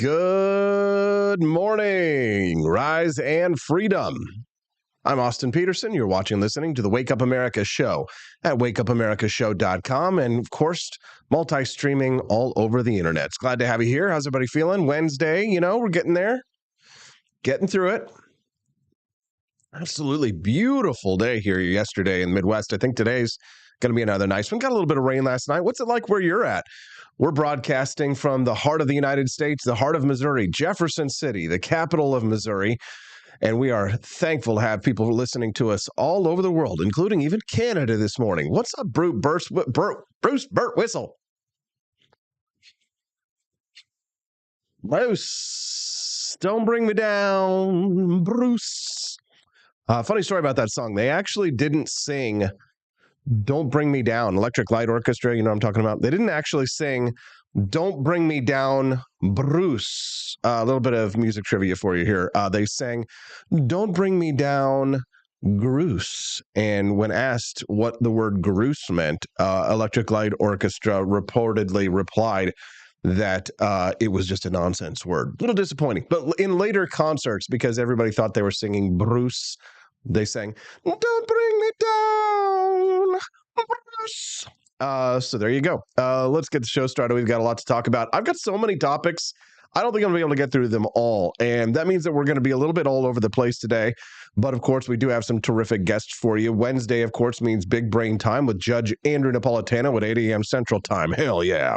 Good morning, Rise and Freedom. I'm Austin Peterson. You're watching and listening to the Wake Up America show at wakeupAmericaShow.com and, of course, multi-streaming all over the internet. It's glad to have you here. How's everybody feeling? Wednesday, we're getting there, getting through it. Absolutely beautiful day here yesterday in the Midwest. I think today's going to be another nice one. Got a little bit of rain last night. What's it like where you're at? We're broadcasting from the heart of the United States, the heart of Missouri, Jefferson City, the capital of Missouri. And we are thankful to have people listening to us all over the world, including even Canada this morning. What's up, Bruce Burt Whistle? Bruce, don't bring me down, Bruce. Funny story about that song. They actually didn't sing Don't Bring Me Down. Electric Light Orchestra, you know what I'm talking about? They didn't actually sing Don't Bring Me Down, Bruce. A little bit of music trivia for you here. They sang Don't Bring Me Down, Gruce. And when asked what the word Gruce meant, Electric Light Orchestra reportedly replied that it was just a nonsense word. A little disappointing. But in later concerts, because everybody thought they were singing Bruce, they sang, Don't Bring Me Down, Bruce. So there you go. Let's get the show started. We've got a lot to talk about. I've got so many topics. I don't think I'm going to be able to get through them all. And that means that we're going to be a little bit all over the place today. But of course, we do have some terrific guests for you. Wednesday, of course, means Big Brain Time with Judge Andrew Napolitano at 8 a.m. Central Time. Hell yeah.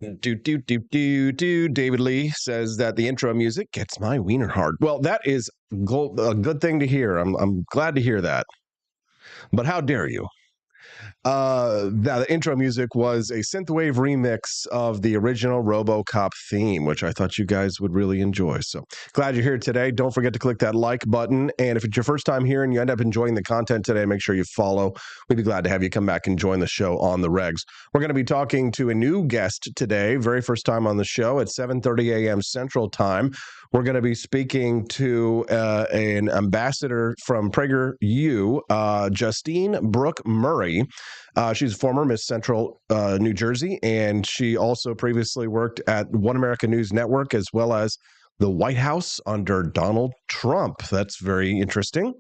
David Lee says that the intro music gets my wiener hard. Well, that is a good thing to hear. I'm glad to hear that. But how dare you? The intro music was a synthwave remix of the original RoboCop theme, which I thought you guys would really enjoy. So glad you're here today. Don't forget to click that like button. And if it's your first time here and you end up enjoying the content today, make sure you follow. We'd be glad to have you come back and join the show on the regs. We're going to be talking to a new guest today, very first time on the show at 7:30 a.m. Central Time. We're going to be speaking to an ambassador from PragerU, Justine Brooke Murray. She's a former Miss Central New Jersey, and she also previously worked at One America News Network as well as the White House under Donald Trump. That's very interesting.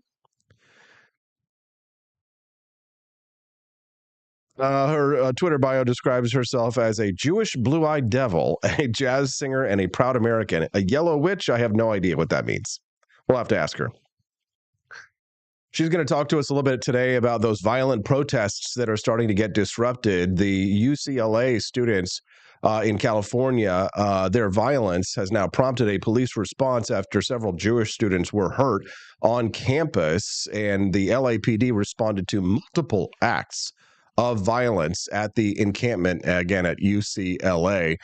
Her Twitter bio describes herself as a Jewish blue-eyed devil, a jazz singer, and a proud American. A yellow witch? I have no idea what that means. We'll have to ask her. She's going to talk to us a little bit today about those violent protests that are starting to get disrupted. The UCLA students in California, their violence has now prompted a police response after several Jewish students were hurt on campus, and the LAPD responded to multiple acts of violence at the encampment, again, at UCLA.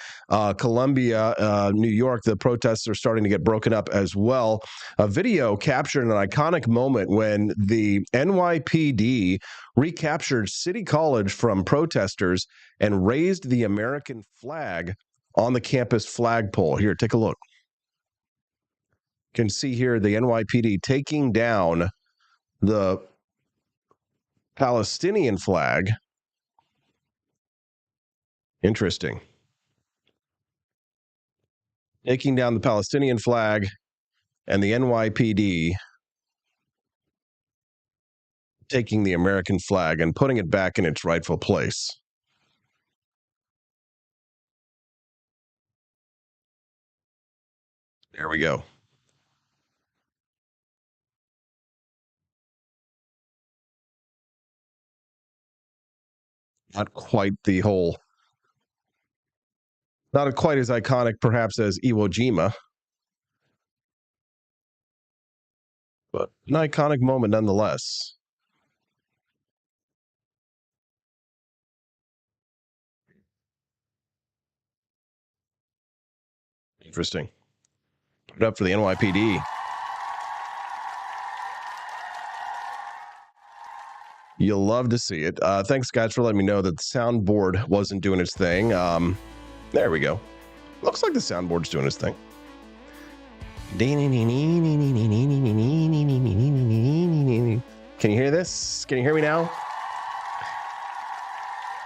Columbia, New York, the protests are starting to get broken up as well. A video captured an iconic moment when the NYPD recaptured City College from protesters and raised the American flag on the campus flagpole. Here, take a look. You can see here the NYPD taking down the Palestinian flag. Interesting. Taking down the Palestinian flag and the NYPD taking the American flag and putting it back in its rightful place. There we go. Not quite as iconic, perhaps, as Iwo Jima, but an iconic moment nonetheless. Interesting. Put it up for the NYPD. You'll love to see it. Thanks, guys, for letting me know that the soundboard wasn't doing its thing. There we go. Looks like the soundboard's doing its thing. Can you hear this? Can you hear me now?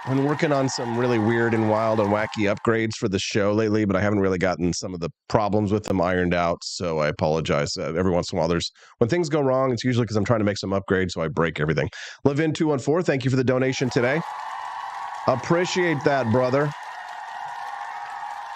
I've been working on some really weird and wild and wacky upgrades for the show lately, but I haven't really gotten some of the problems with them ironed out. So I apologize. Every once in a while, when things go wrong, it's usually because I'm trying to make some upgrades, so I break everything. Levin214, thank you for the donation today. Appreciate that, brother.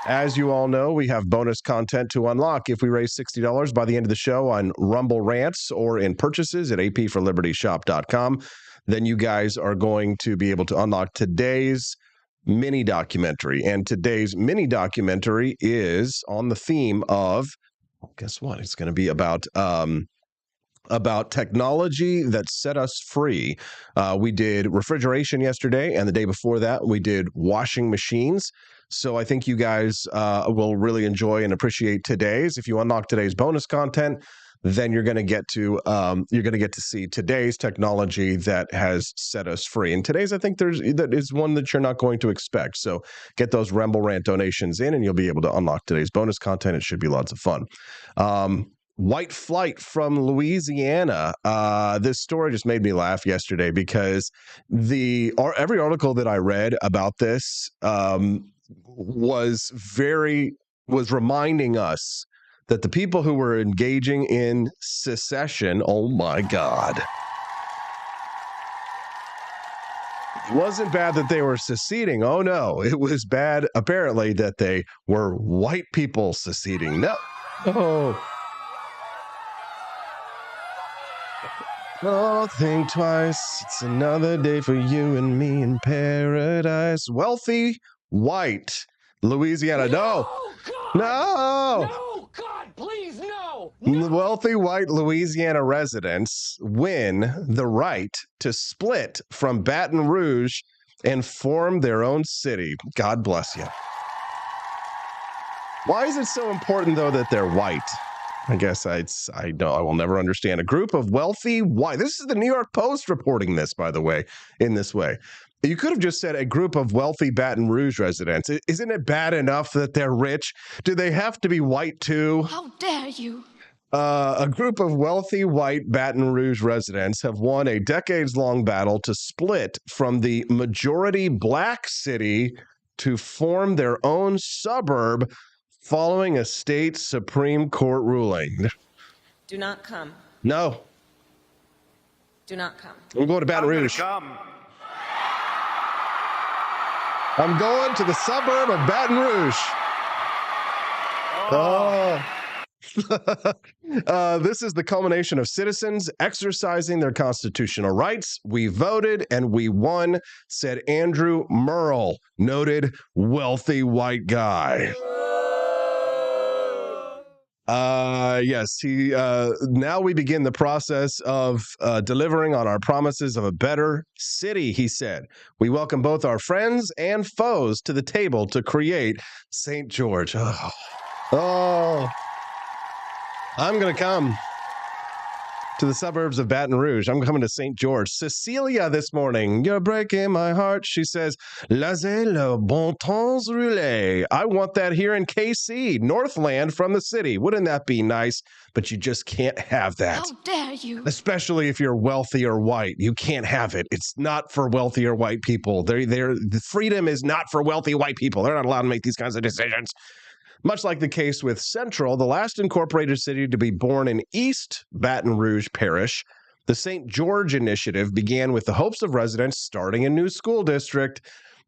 As you all know, we have bonus content to unlock if we raise $60 by the end of the show on Rumble Rants or in purchases at apforlibertyshop.com. Then you guys are going to be able to unlock today's mini documentary. And today's mini documentary is on the theme of, guess what? It's going to be about technology that set us free. We did refrigeration yesterday, and the day before that, we did washing machines. So I think you guys will really enjoy and appreciate today's. If you unlock today's bonus content, then you're going to get to see today's technology that has set us free. And today's, I think that is one that you're not going to expect. So get those Rumble Rant donations in, and you'll be able to unlock today's bonus content. It should be lots of fun. White flight from Louisiana. This story just made me laugh yesterday because every article that I read about this was reminding us that the people who were engaging in secession, oh my God. It wasn't bad that they were seceding. Oh no, it was bad apparently that they were white people seceding. No. Oh. Oh, think twice. It's another day for you and me in paradise. Wealthy, white, Louisiana. No. God. No. No, God, please, no. Wealthy, white Louisiana residents win the right to split from Baton Rouge and form their own city. God bless you. Why is it so important, though, that they're white? I guess I will never understand. A group of wealthy white. This is the New York Post reporting this, by the way, in this way. You could have just said a group of wealthy Baton Rouge residents. Isn't it bad enough that they're rich? Do they have to be white too? How dare you? A group of wealthy white Baton Rouge residents have won a decades-long battle to split from the majority black city to form their own suburb following a state Supreme Court ruling. Do not come. No. Do not come. I'm going to Baton Rouge. I'm going to the suburb of Baton Rouge. This is the culmination of citizens exercising their constitutional rights. We voted and we won, said Andrew Merle, noted wealthy white guy. Yes, now we begin the process of delivering on our promises of a better city, he said. We welcome both our friends and foes to the table to create St. George. Oh, I'm going to come to the suburbs of Baton Rouge. I'm coming to St. George. Cecilia this morning, you're breaking my heart. She says, Laissez le bon temps rouler. I want that here in KC, Northland from the city. Wouldn't that be nice? But you just can't have that. How dare you? Especially if you're wealthy or white. You can't have it. It's not for wealthy or white people. The freedom is not for wealthy white people. They're not allowed to make these kinds of decisions. Much like the case with Central, the last incorporated city to be born in East Baton Rouge Parish, the St. George Initiative began with the hopes of residents starting a new school district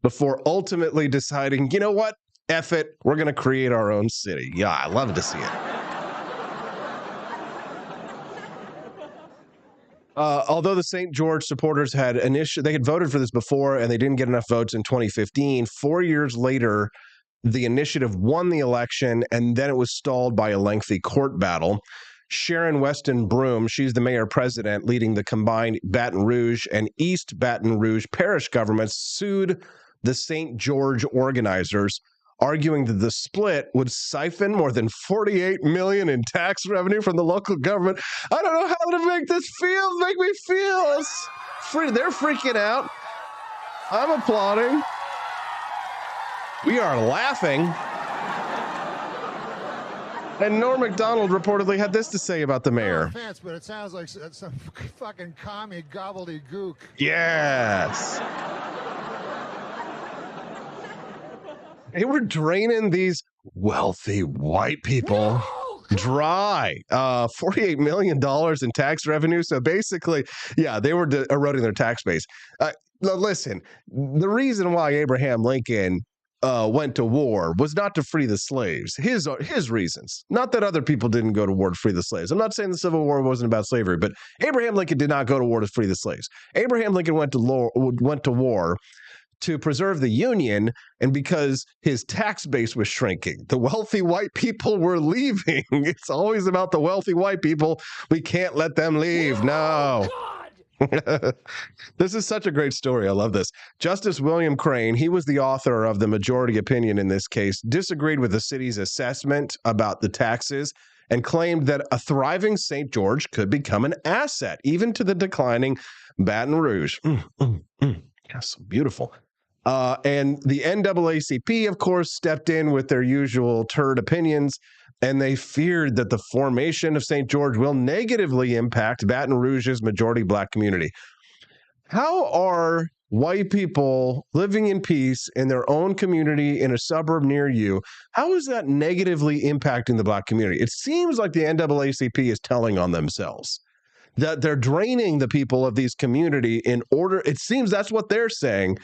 before ultimately deciding, you know what? F it. We're going to create our own city. Yeah, I love to see it. Although the St. George supporters had voted for this before and they didn't get enough votes in 2015, 4 years later, the initiative won the election, and then it was stalled by a lengthy court battle. Sharon Weston Broom, she's the mayor-president leading the combined Baton Rouge and East Baton Rouge parish governments, sued the St. George organizers, arguing that the split would siphon more than $48 million in tax revenue from the local government. I don't know how to make this make me feel. It's free. They're freaking out. I'm applauding. We are laughing. And Norm Macdonald reportedly had this to say about the mayor. No offense, but it sounds like some fucking commie gobbledygook. Yes. They were draining these wealthy white people dry. $48 million in tax revenue. So basically, yeah, they were eroding their tax base. Listen, the reason why Abraham Lincoln went to war was not to free the slaves. His reasons. Not that other people didn't go to war to free the slaves. I'm not saying the Civil War wasn't about slavery, but Abraham Lincoln did not go to war to free the slaves. Abraham Lincoln went to war to preserve the Union, and because his tax base was shrinking. The wealthy white people were leaving. It's always about the wealthy white people. We can't let them leave. No. This is such a great story. I love this. Justice William Crane, he was the author of the majority opinion in this case, disagreed with the city's assessment about the taxes and claimed that a thriving St. George could become an asset, even to the declining Baton Rouge. Yeah, so beautiful. And the NAACP, of course, stepped in with their usual turd opinions, and they feared that the formation of St. George will negatively impact Baton Rouge's majority Black community. How are white people living in peace in their own community in a suburb near you? How is that negatively impacting the Black community? It seems like the NAACP is telling on themselves, that they're draining the people of these community in order. It seems that's what they're saying,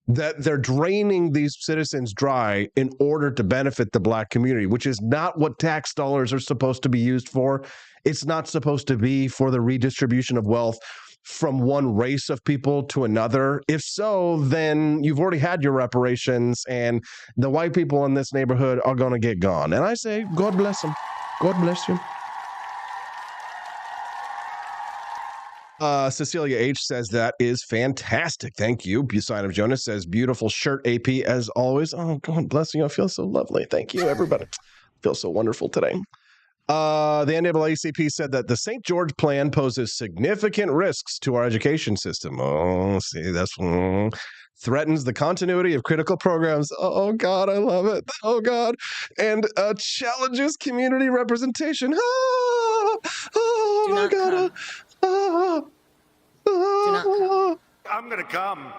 that they're draining these citizens dry in order to benefit the Black community, which is not what tax dollars are supposed to be used for. It's not supposed to be for the redistribution of wealth from one race of people to another. If so, then you've already had your reparations, and the white people in this neighborhood are going to get gone. And I say, God bless them. God bless you. Cecilia H. says that is fantastic. Thank you. Busign of Jonas says, beautiful shirt, AP, as always. Oh, God bless you. I feel so lovely. Thank you, everybody. I feel so wonderful today. The NAACP said that the St. George plan poses significant risks to our education system. Oh, see, that's threatens the continuity of critical programs. Oh, God, I love it. Oh, God. And challenges community representation. Oh my God. Do not come. I'm gonna come.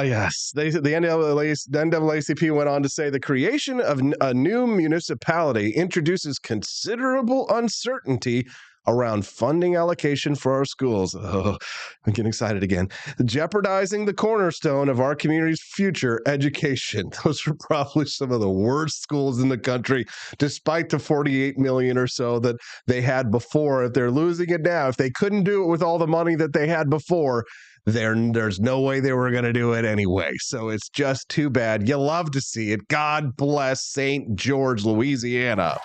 Yes. The NAACP went on to say the creation of a new municipality introduces considerable uncertainty around funding allocation for our schools. Oh, I'm getting excited again. Jeopardizing the cornerstone of our community's future education. Those are probably some of the worst schools in the country, despite the 48 million or so that they had before. If they're losing it now, if they couldn't do it with all the money that they had before, there's no way they were going to do it anyway. So it's just too bad. You love to see it. God bless St. George, Louisiana.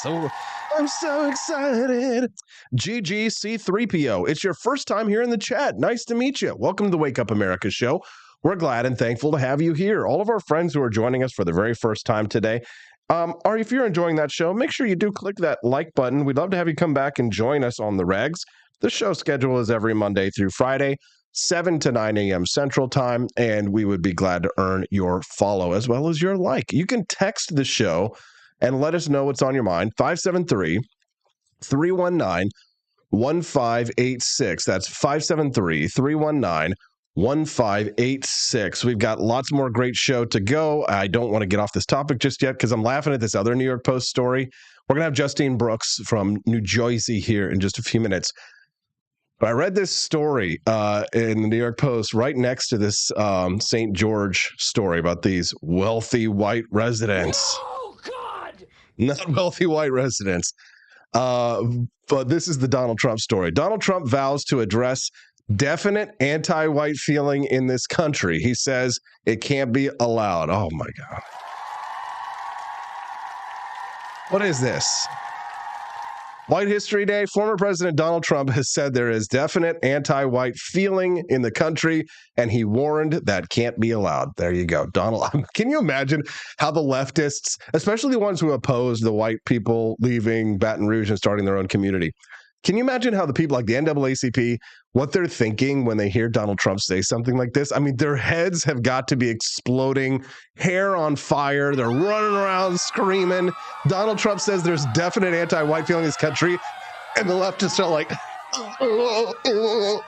I'm so excited. GGC3PO, it's your first time here in the chat. Nice to meet you. Welcome to the Wake Up America show. We're glad and thankful to have you here. All of our friends who are joining us for the very first time today, or if you're enjoying that show, make sure you do click that like button. We'd love to have you come back and join us on the regs. The show schedule is every Monday through Friday, 7 to 9 a.m. Central Time, and we would be glad to earn your follow as well as your like. You can text the show and let us know what's on your mind. 573-319-1586. That's 573-319-1586. We've got lots more great show to go. I don't want to get off this topic just yet because I'm laughing at this other New York Post story. We're going to have Justine Brooks from New Jersey here in just a few minutes. But I read this story in the New York Post right next to this St. George story about these wealthy white residents. Not wealthy white residents. But this is the Donald Trump story. Donald Trump vows to address definite anti-white feeling in this country. He says it can't be allowed. Oh, my God. What is this? White History Day, former President Donald Trump has said there is definite anti-white feeling in the country, and he warned that can't be allowed. There you go. Donald, can you imagine how the leftists, especially the ones who oppose the white people leaving Baton Rouge and starting their own community, can you imagine how the people like the NAACP what they're thinking when they hear Donald Trump say something like this. I mean, their heads have got to be exploding, hair on fire. They're running around screaming. Donald Trump says there's definite anti-white feeling in this country, and the leftists are like,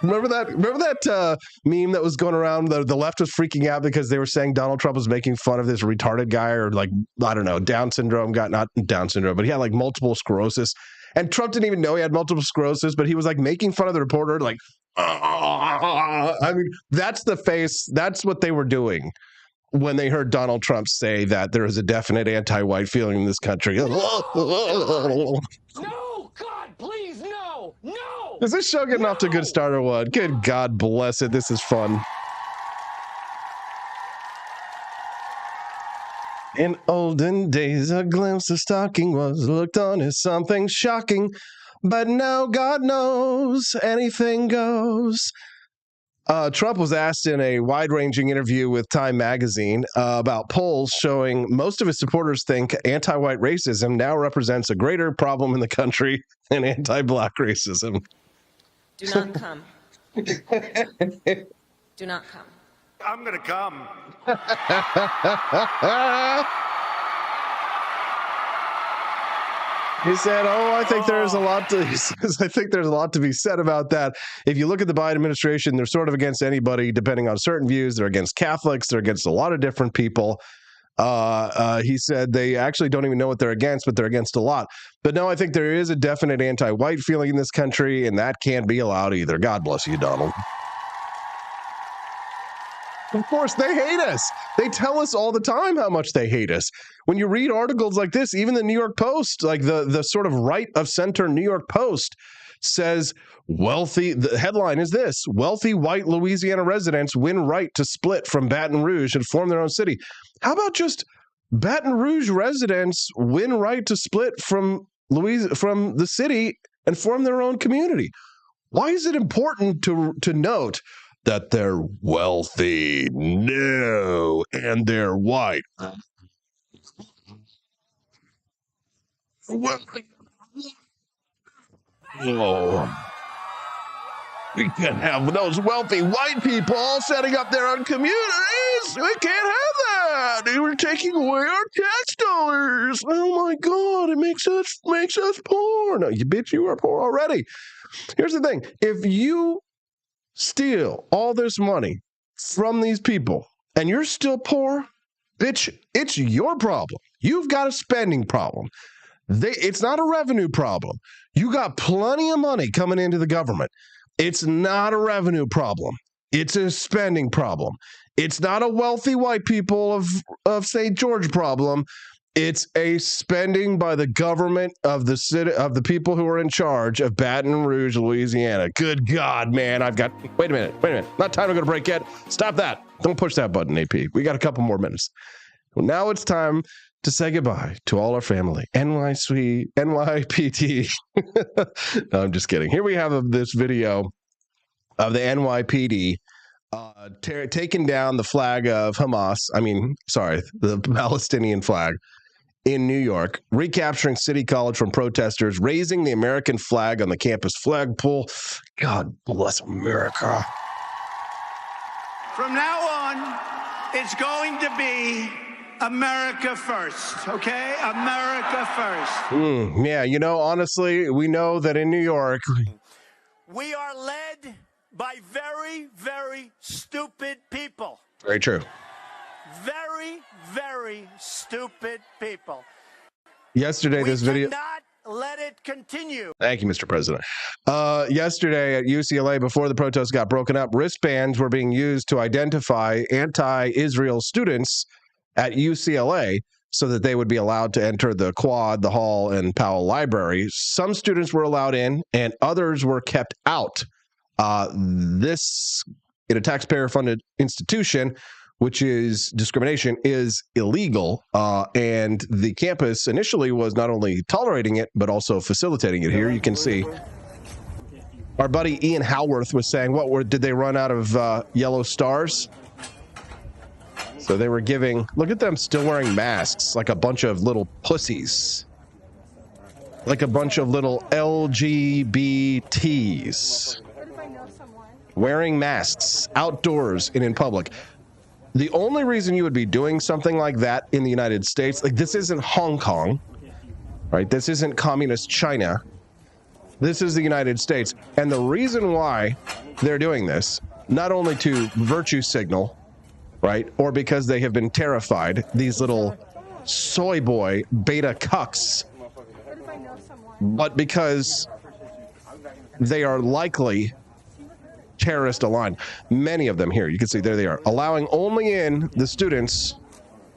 remember that meme that was going around? The left was freaking out because they were saying Donald Trump was making fun of this retarded guy, or like, I don't know, Down syndrome, not Down syndrome, but he had like multiple sclerosis. And Trump didn't even know he had multiple sclerosis, but he was like making fun of the reporter, like, I mean, that's the face. That's what they were doing when they heard Donald Trump say that there is a definite anti-white feeling in this country. No, God, please, no, no. Is this show getting off to a good start or what? Good God bless it. This is fun. In olden days, a glimpse of stocking was looked on as something shocking. But now God knows anything goes. Trump was asked in a wide-ranging interview with Time magazine about polls showing most of his supporters think anti-white racism now represents a greater problem in the country than anti-black racism. Do not come. Do not come. I'm going to come. He said, I think there's a lot to, he says, I think there's a lot to be said about that. If you look at the Biden administration, they're sort of against anybody, depending on certain views. They're against Catholics. They're against a lot of different people. He said they actually don't even know what they're against, but they're against a lot. But no, I think there is a definite anti-white feeling in this country, and that can't be allowed either. God bless you, Donald. Of course, they hate us. They tell us all the time how much they hate us. When you read articles like this, even the New York Post, like the sort of right of center New York Post says the headline is this: wealthy white Louisiana residents win right to split from Baton Rouge and form their own city. How about just Baton Rouge residents win right to split from the city and form their own community? Why is it important to note that they're wealthy? No, and they're white. Oh, we can't have those wealthy white people all setting up their own communities. We can't have that. They were taking away our tax dollars. Oh my God, it makes us poor. No, you bitch, you are poor already. Here's the thing: if you steal all this money from these people and you're still poor, bitch, it's your problem. You've got a spending problem. It's not a revenue problem. You got plenty of money coming into the government. It's not a revenue problem. It's a spending problem. It's not a wealthy white people of St. George problem. It's a spending by the government of the city, of the people who are in charge of Baton Rouge, Louisiana. Good God, man. Wait a minute. Not time to go to break yet. Stop that. Don't push that button, AP. We got a couple more minutes. Well, now it's time to say goodbye to all our family. NYPD. No, I'm just kidding. Here we have this video of the NYPD taking down the flag of Hamas. The Palestinian flag in New York, recapturing City College from protesters, raising the American flag on the campus flagpole. God bless America. From now on, it's going to be America first, okay? America first. Yeah, honestly, we know that in New York, we are led by very, very stupid people. Very true. Very, very stupid people. Yesterday, this video. We cannot let it continue. Thank you, Mr. President. Yesterday at UCLA, before the protests got broken up, wristbands were being used to identify anti-Israel students at UCLA so that they would be allowed to enter the Quad, the Hall, and Powell Library. Some students were allowed in, and others were kept out. This, in a taxpayer-funded institution, which is discrimination, is illegal. And the campus initially was not only tolerating it, but also facilitating it. Here you can see our buddy Ian Howarth was saying, did they run out of yellow stars? So they were look at them still wearing masks like a bunch of little pussies. Like a bunch of little LGBTs. wearing masks outdoors and in public. The only reason you would be doing something like that in the United States, like this isn't Hong Kong, right? This isn't communist China. This is the United States. And the reason why they're doing this, not only to virtue signal, right, or because they have been terrified, these little soy boy beta cucks, but because they are likely terrorist aligned. Many of them here, you can see there they are, allowing only in the students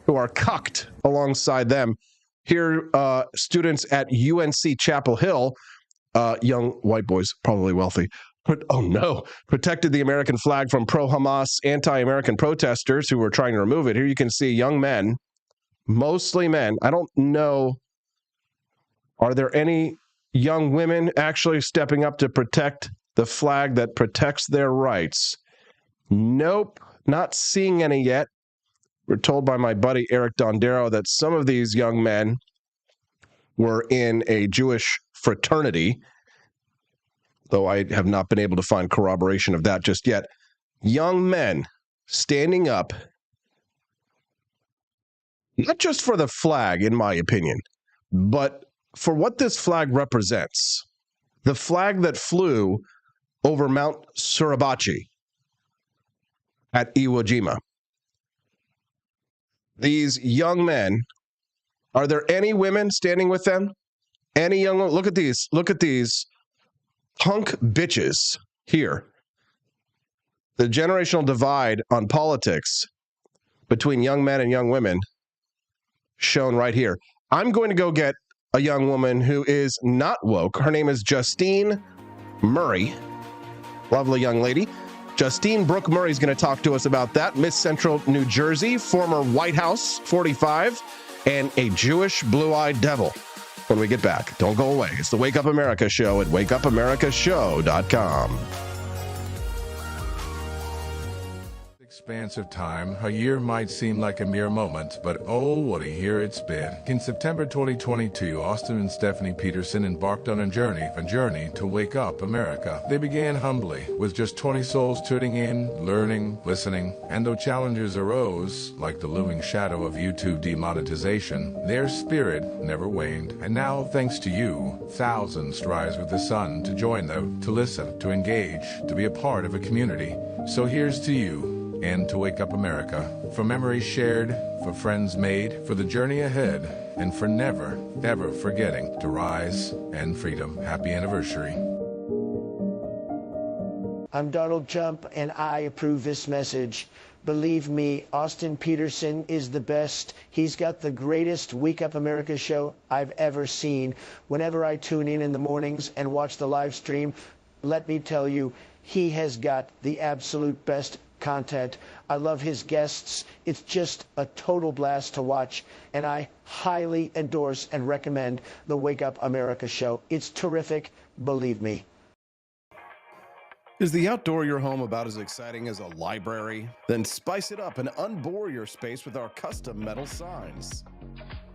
who are cucked alongside them. Here, students at UNC Chapel Hill, young white boys, probably wealthy, protected the American flag from pro-Hamas anti-American protesters who were trying to remove it. Here you can see young men, mostly men. I don't know, are there any young women actually stepping up to protect the flag that protects their rights? Nope, not seeing any yet. We're told by my buddy Eric Dondero that some of these young men were in a Jewish fraternity, though I have not been able to find corroboration of that just yet. Young men standing up, not just for the flag, in my opinion, but for what this flag represents. The flag that flew over Mount Suribachi at Iwo Jima. These young men, are there any women standing with them? Any young, look at these punk bitches here. The generational divide on politics between young men and young women shown right here. I'm going to go get a young woman who is not woke. Her name is Justine Murray. Lovely young lady. Justine Brooke Murray is going to talk to us about that. Miss Central New Jersey, former White House, 45, and a Jewish blue-eyed devil. When we get back, don't go away. It's the Wake Up America Show at wakeupAmericaShow.com. Expanse of time, a year might seem like a mere moment, but oh, what a year it's been. In September 2022, Austin and Stephanie Peterson embarked on a journey to wake up America. They began humbly, with just 20 souls tuning in, learning, listening, and though challenges arose, like the looming shadow of YouTube demonetization, their spirit never waned. And now, thanks to you, thousands rise with the sun to join them, to listen, to engage, to be a part of a community. So here's to you, and to Wake Up America, for memories shared, for friends made, for the journey ahead, and for never, ever forgetting to rise and freedom. Happy anniversary. I'm Donald Trump, and I approve this message. Believe me, Austin Peterson is the best. He's got the greatest Wake Up America show I've ever seen. Whenever I tune in the mornings and watch the live stream, let me tell you, he has got the absolute best content. I love his guests. It's just a total blast to watch, and I highly endorse and recommend the Wake Up America show. It's terrific, believe me. Is the outdoor your home about as exciting as a library? Then spice it up and unbore your space with our custom metal signs.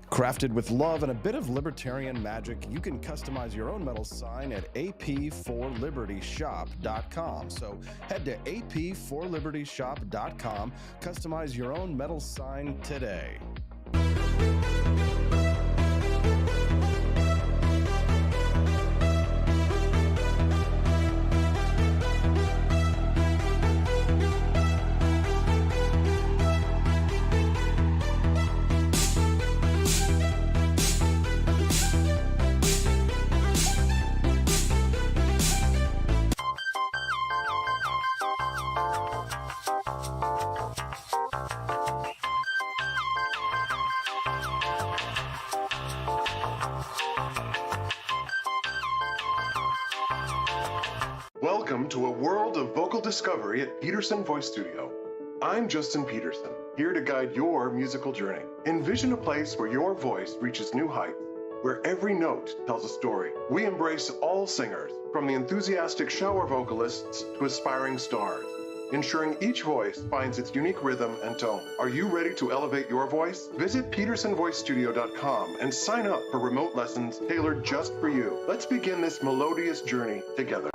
Crafted with love and a bit of libertarian magic, you can customize your own metal sign at ap4libertyshop.com. So head to ap4libertyshop.com, customize your own metal sign today. Welcome to a world of vocal discovery at Peterson Voice Studio. I'm Justin Peterson, here to guide your musical journey. Envision a place where your voice reaches new heights, where every note tells a story. We embrace all singers, from the enthusiastic shower vocalists to aspiring stars, ensuring each voice finds its unique rhythm and tone. Are you ready to elevate your voice? Visit PetersonVoiceStudio.com and sign up for remote lessons tailored just for you. Let's begin this melodious journey together.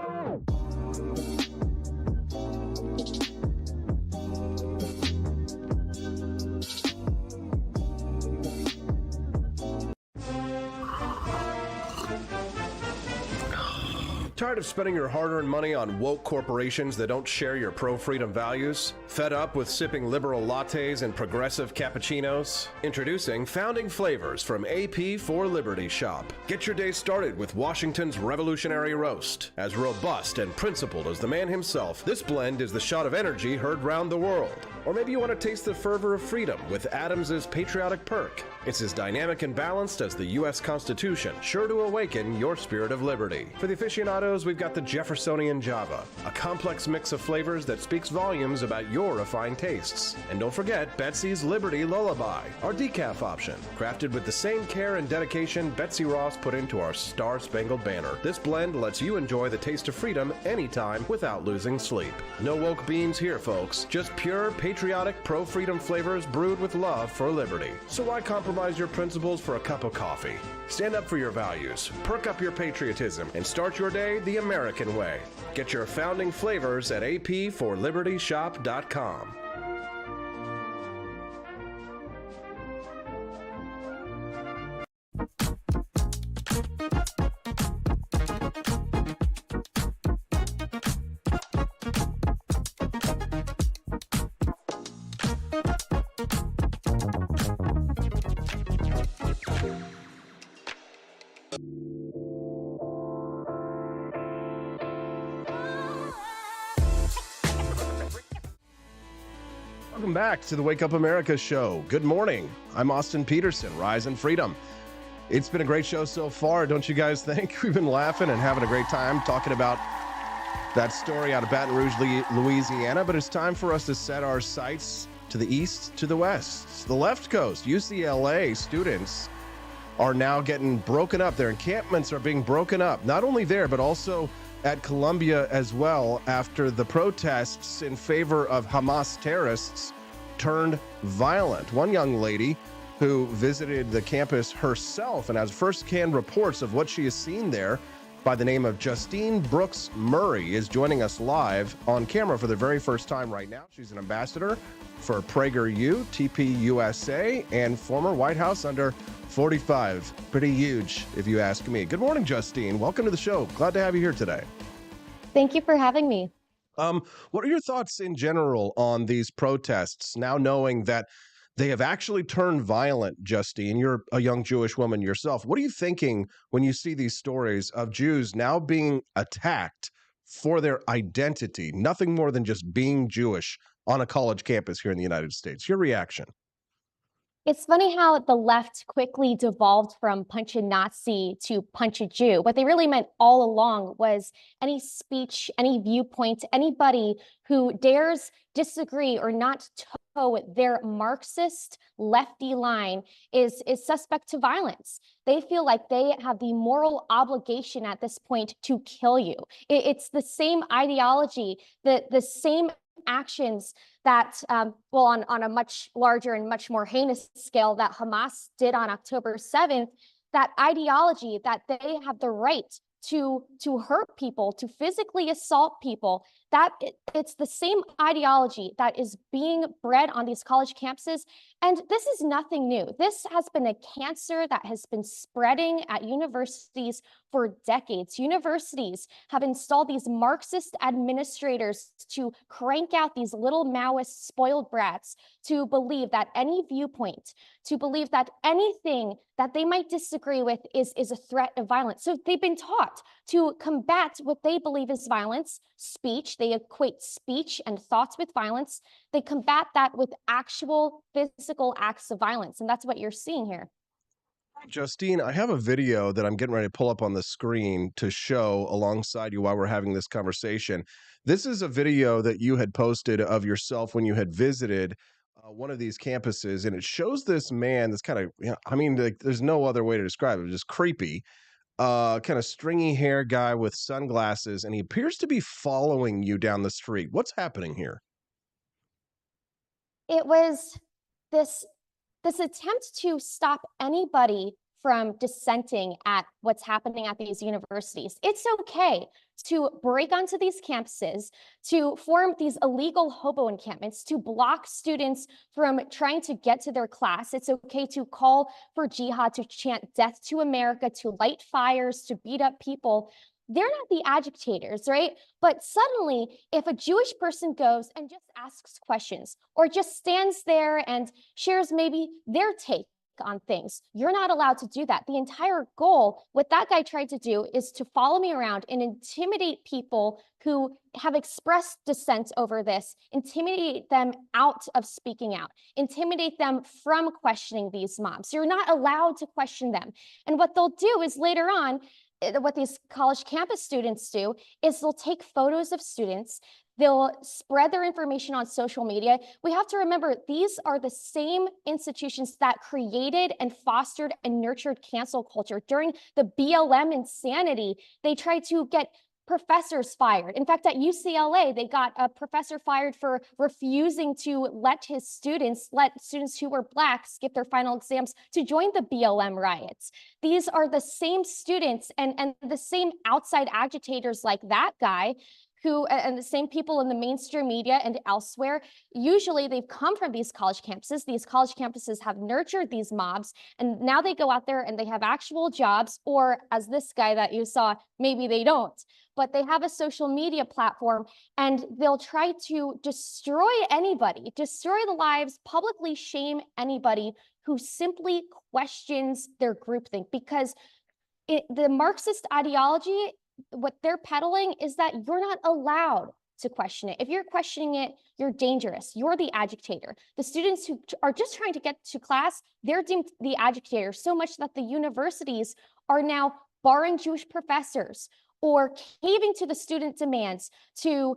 Tired of spending your hard-earned money on woke corporations that don't share your pro-freedom values? Fed up with sipping liberal lattes and progressive cappuccinos? Introducing Founding Flavors from AP for Liberty Shop. Get your day started with Washington's Revolutionary Roast. As robust and principled as the man himself, this blend is the shot of energy heard round the world. Or maybe you want to taste the fervor of freedom with Adams's Patriotic Perk. It's as dynamic and balanced as the U.S. Constitution, sure to awaken your spirit of liberty. For the aficionados, we've got the Jeffersonian Java, a complex mix of flavors that speaks volumes about your refined tastes. And don't forget Betsy's Liberty Lullaby, our decaf option. Crafted with the same care and dedication Betsy Ross put into our Star-Spangled Banner. This blend lets you enjoy the taste of freedom anytime without losing sleep. No woke beans here, folks. Just pure, patriotic, pro-freedom flavors brewed with love for liberty. So why compromise your principles for a cup of coffee? Stand up for your values, perk up your patriotism, and start your day the American way. Get your Founding Flavors at apforlibertyshop.com. Welcome back to the Wake Up America show. Good morning. I'm Austin Peterson, Rise and Freedom. It's been a great show so far, don't you guys think? We've been laughing and having a great time talking about that story out of Baton Rouge, Louisiana, but it's time for us to set our sights to the east, to the west, the left coast. UCLA students are now getting broken up. Their encampments are being broken up, not only there, but also at Columbia as well, after the protests in favor of Hamas terrorists turned violent. One young lady who visited the campus herself and has first-hand reports of what she has seen there by the name of Justine Brooks Murray is joining us live on camera for the very first time right now. She's an ambassador for PragerU, TPUSA, and former White House under 45. Pretty huge, if you ask me. Good morning, Justine. Welcome to the show. Glad to have you here today. Thank you for having me. What are your thoughts in general on these protests, now knowing that they have actually turned violent, Justine? You're a young Jewish woman yourself. What are you thinking when you see these stories of Jews now being attacked for their identity, nothing more than just being Jewish on a college campus here in the United States? Your reaction? It's funny how the left quickly devolved from punch a Nazi to punch a Jew. What they really meant all along was any speech, any viewpoint, anybody who dares disagree or not toe their Marxist lefty line is suspect to violence. They feel like they have the moral obligation at this point to kill you. It's the same ideology, the same actions that, on a much larger and much more heinous scale that Hamas did on October 7th, that ideology that they have the right to hurt people, to physically assault people, that it's the same ideology that is being bred on these college campuses. And this is nothing new. This has been a cancer that has been spreading at universities for decades. Universities have installed these Marxist administrators to crank out these little Maoist spoiled brats to believe that any viewpoint, to believe that anything that they might disagree with is a threat of violence. So they've been taught to combat what they believe is violence, speech. They equate speech and thoughts with violence. They combat that with actual physical acts of violence. And that's what you're seeing here. Justine, I have a video that I'm getting ready to pull up on the screen to show alongside you while we're having this conversation. This is a video that you had posted of yourself when you had visited one of these campuses, and it shows this man that's kind of, like, there's no other way to describe it, just creepy, kind of stringy hair guy with sunglasses, and he appears to be following you down the street. What's happening here? It was this attempt to stop anybody from dissenting at what's happening at these universities. It's okay to break onto these campuses, to form these illegal hobo encampments, to block students from trying to get to their class. It's okay to call for jihad, to chant death to America, to light fires, to beat up people. they're not the agitators, right? But suddenly, if a Jewish person goes and just asks questions or just stands there and shares maybe their take on things, you're not allowed to do that. The entire goal, what that guy tried to do, is to follow me around and intimidate people who have expressed dissent over this, intimidate them out of speaking out, intimidate them from questioning these mobs. You're not allowed to question them. And what they'll do is later on, what these college campus students do is they'll take photos of students, they'll spread their information on social media. We have to remember, these are the same institutions that created and fostered and nurtured cancel culture. During the BLM insanity, they tried to get professors fired. In fact, at UCLA, they got a professor fired for refusing to let students who were Black skip their final exams to join the BLM riots. These are the same students and the same outside agitators like that guy who, and the same people in the mainstream media and elsewhere. Usually they've come from these college campuses. These college campuses have nurtured these mobs, and now they go out there and they have actual jobs, or as this guy that you saw, maybe they don't, but they have a social media platform, and they'll try to destroy anybody, destroy the lives, publicly shame anybody who simply questions their groupthink, because the Marxist ideology, what they're peddling is that you're not allowed to question it. If you're questioning it, you're dangerous. You're the agitator. The students who are just trying to get to class, they're deemed the agitator, so much that the universities are now barring Jewish professors or caving to the student demands to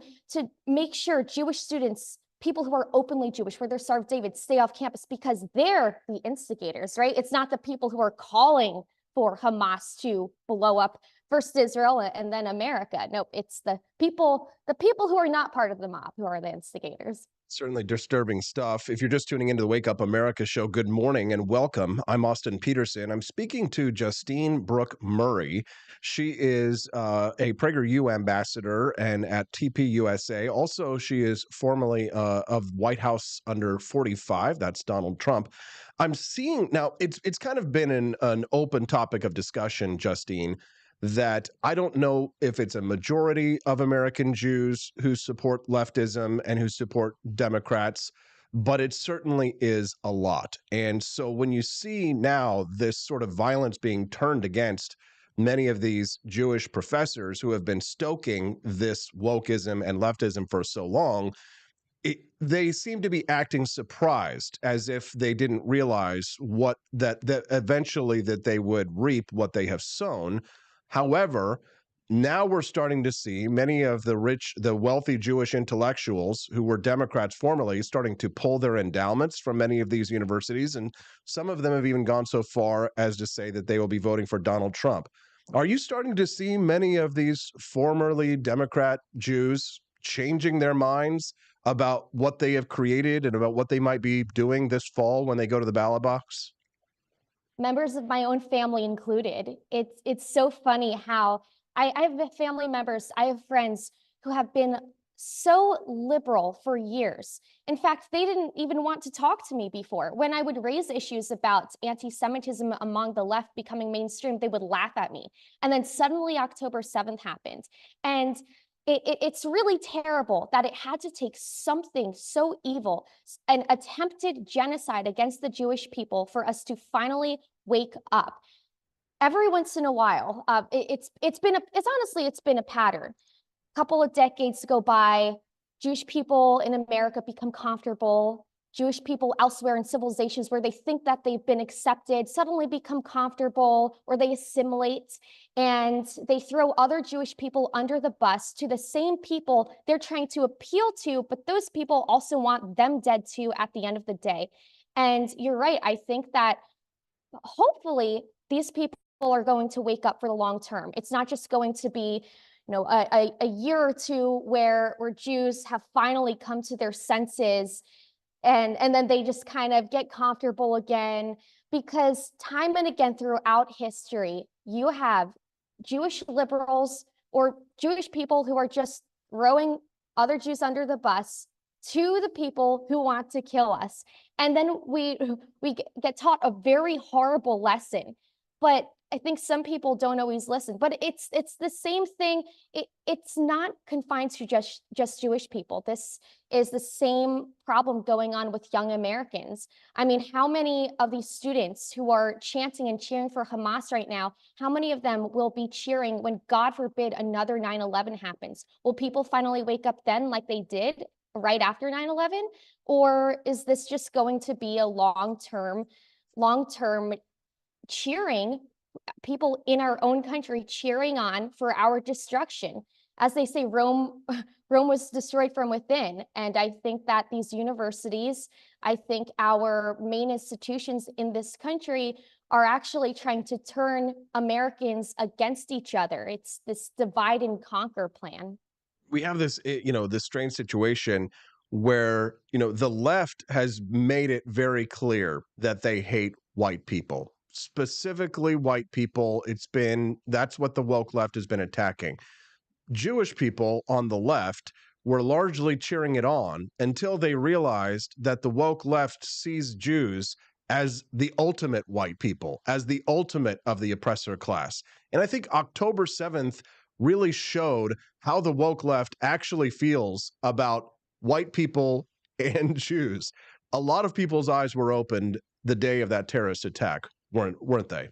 make sure Jewish students, people who are openly Jewish, where they're Star of David, stay off campus because they're the instigators, right? It's not the people who are calling for Hamas to blow up first Israel and then America. Nope, it's the people who are not part of the mob who are the instigators. Certainly disturbing stuff. If you're just tuning into the Wake Up America show, good morning and welcome. I'm Austin Peterson. I'm speaking to Justine Brooke Murray. She is a PragerU ambassador and at TPUSA. Also, she is formerly of White House under 45. That's Donald Trump. I'm seeing now, it's kind of been an open topic of discussion, Justine, that I don't know if it's a majority of American Jews who support leftism and who support Democrats, but it certainly is a lot. And so when you see now this sort of violence being turned against many of these Jewish professors who have been stoking this wokeism and leftism for so long, they seem to be acting surprised, as if they didn't realize that eventually that they would reap what they have sown. However, now we're starting to see many of the wealthy Jewish intellectuals who were Democrats formerly starting to pull their endowments from many of these universities. And some of them have even gone so far as to say that they will be voting for Donald Trump. Are you starting to see many of these formerly Democrat Jews changing their minds about what they have created and about what they might be doing this fall when they go to the ballot box? Members of my own family included. It's so funny how I have family members, I have friends who have been so liberal for years. In fact, they didn't even want to talk to me before. When I would raise issues about anti-Semitism among the left becoming mainstream, they would laugh at me. And then suddenly October 7th happened. And it's really terrible that it had to take something so evil, an attempted genocide against the Jewish people, for us to finally wake up. Every once in a while, it's been a pattern. A couple of decades go by, Jewish people in America become comfortable. Jewish people elsewhere in civilizations where they think that they've been accepted suddenly become comfortable, or they assimilate, and they throw other Jewish people under the bus to the same people they're trying to appeal to, but those people also want them dead too at the end of the day. And you're right, I think that hopefully these people are going to wake up for the long term. It's not just going to be a year or two where Jews have finally come to their senses and then they just kind of get comfortable again, because time and again throughout history, you have Jewish liberals or Jewish people who are just throwing other Jews under the bus to the people who want to kill us. And then we get taught a very horrible lesson. But I think some people don't always listen, but it's the same thing. It's not confined to just Jewish people. This is the same problem going on with young Americans. I mean, how many of these students who are chanting and cheering for Hamas right now, how many of them will be cheering when, God forbid, another 9/11 happens? Will people finally wake up then like they did right after 9/11? Or is this just going to be a long-term cheering, people in our own country cheering on for our destruction? As they say, Rome was destroyed from within. And I think that these universities, I think our main institutions in this country are actually trying to turn Americans against each other. It's this divide and conquer plan. We have this, this strange situation where, the left has made it very clear that they hate white people, specifically white people. That's what the woke left has been attacking. Jewish people on the left were largely cheering it on until they realized that the woke left sees Jews as the ultimate white people, as the ultimate of the oppressor class. And I think October 7th really showed how the woke left actually feels about white people and Jews. A lot of people's eyes were opened the day of that terrorist attack, weren't they?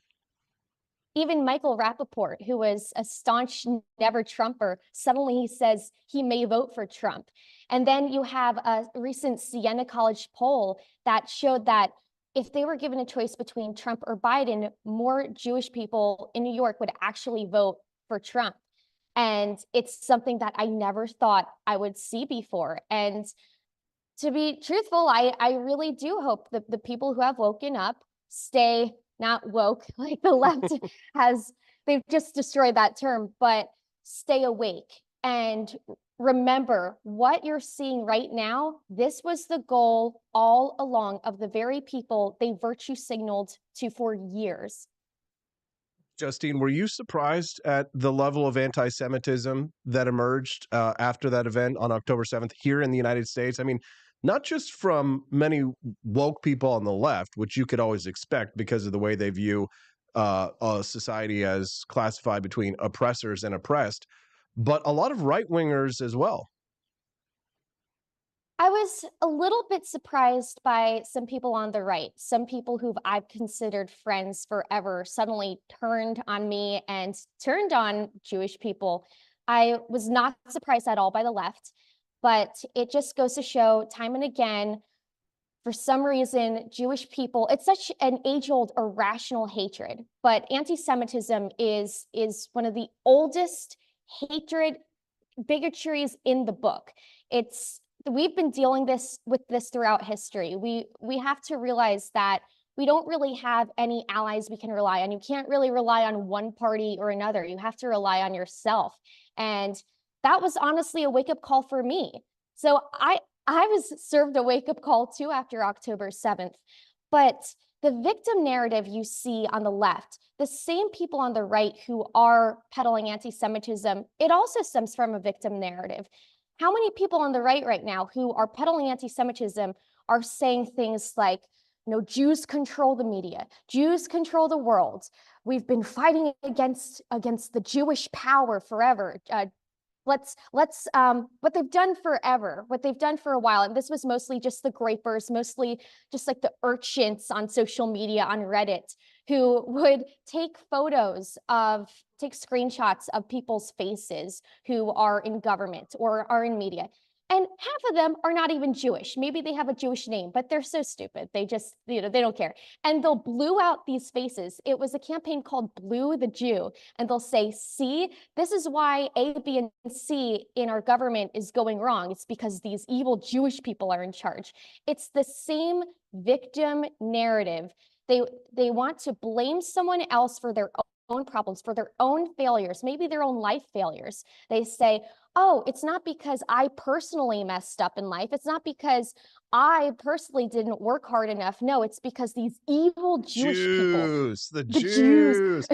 Even Michael Rappaport, who was a staunch never Trumper, suddenly he says he may vote for Trump. And then you have a recent Siena College poll that showed that if they were given a choice between Trump or Biden, more Jewish people in New York would actually vote for Trump. And it's something that I never thought I would see before. And to be truthful, I really do hope that the people who have woken up stay not woke like the left they've just destroyed that term, but stay awake and remember what you're seeing right now. This was the goal all along of the very people they virtue signaled to for years. Justine, were you surprised at the level of anti-Semitism that emerged after that event on October 7th here in the United States? I mean, not just from many woke people on the left, which you could always expect because of the way they view a society as classified between oppressors and oppressed, but a lot of right-wingers as well. I was a little bit surprised by some people on the right. Some people who I've considered friends forever suddenly turned on me and turned on Jewish people. I was not surprised at all by the left, but it just goes to show time and again, for some reason, Jewish people, it's such an age-old irrational hatred, but anti-Semitism is one of the oldest hatred bigotries in the book. We've been dealing with this throughout history. We have to realize that we don't really have any allies we can rely on. You can't really rely on one party or another. You have to rely on yourself. And that was honestly a wake-up call for me. So I was served a wake-up call too after October 7th. But the victim narrative you see on the left, the same people on the right who are peddling anti-Semitism, it also stems from a victim narrative. How many people on the right now who are peddling anti-Semitism are saying things like, Jews control the media, Jews control the world. We've been fighting against the Jewish power forever. Let's what they've done forever, what they've done for a while. And this was mostly just the grapers, mostly just like the urchins on social media, on Reddit, who would take screenshots of people's faces who are in government or are in media. And half of them are not even Jewish. Maybe they have a Jewish name, but they're so stupid. They just, they don't care. And they'll blue out these faces. It was a campaign called Blue the Jew. And they'll say, see, this is why A, B, and C in our government is going wrong. It's because these evil Jewish people are in charge. It's the same victim narrative. They want to blame someone else for their own problems, for their own failures, maybe their own life failures. They say, oh, it's not because I personally messed up in life. It's not because I personally didn't work hard enough. No, it's because these evil Jewish people. The Jews.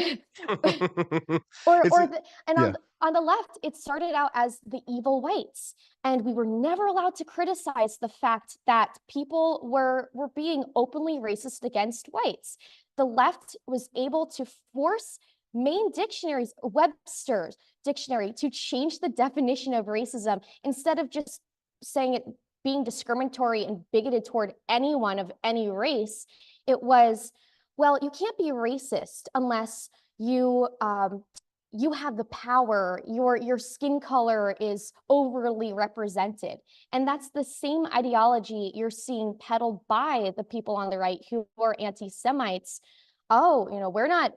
On the left, it started out as the evil whites. And we were never allowed to criticize the fact that people were being openly racist against whites. the left was able to force main dictionaries, Webster's dictionary, to change the definition of racism instead of just saying it being discriminatory and bigoted toward anyone of any race. It was, well, you can't be racist unless you you have the power, your skin color is overly represented. And that's the same ideology you're seeing peddled by the people on the right who are anti-Semites. Oh, we're not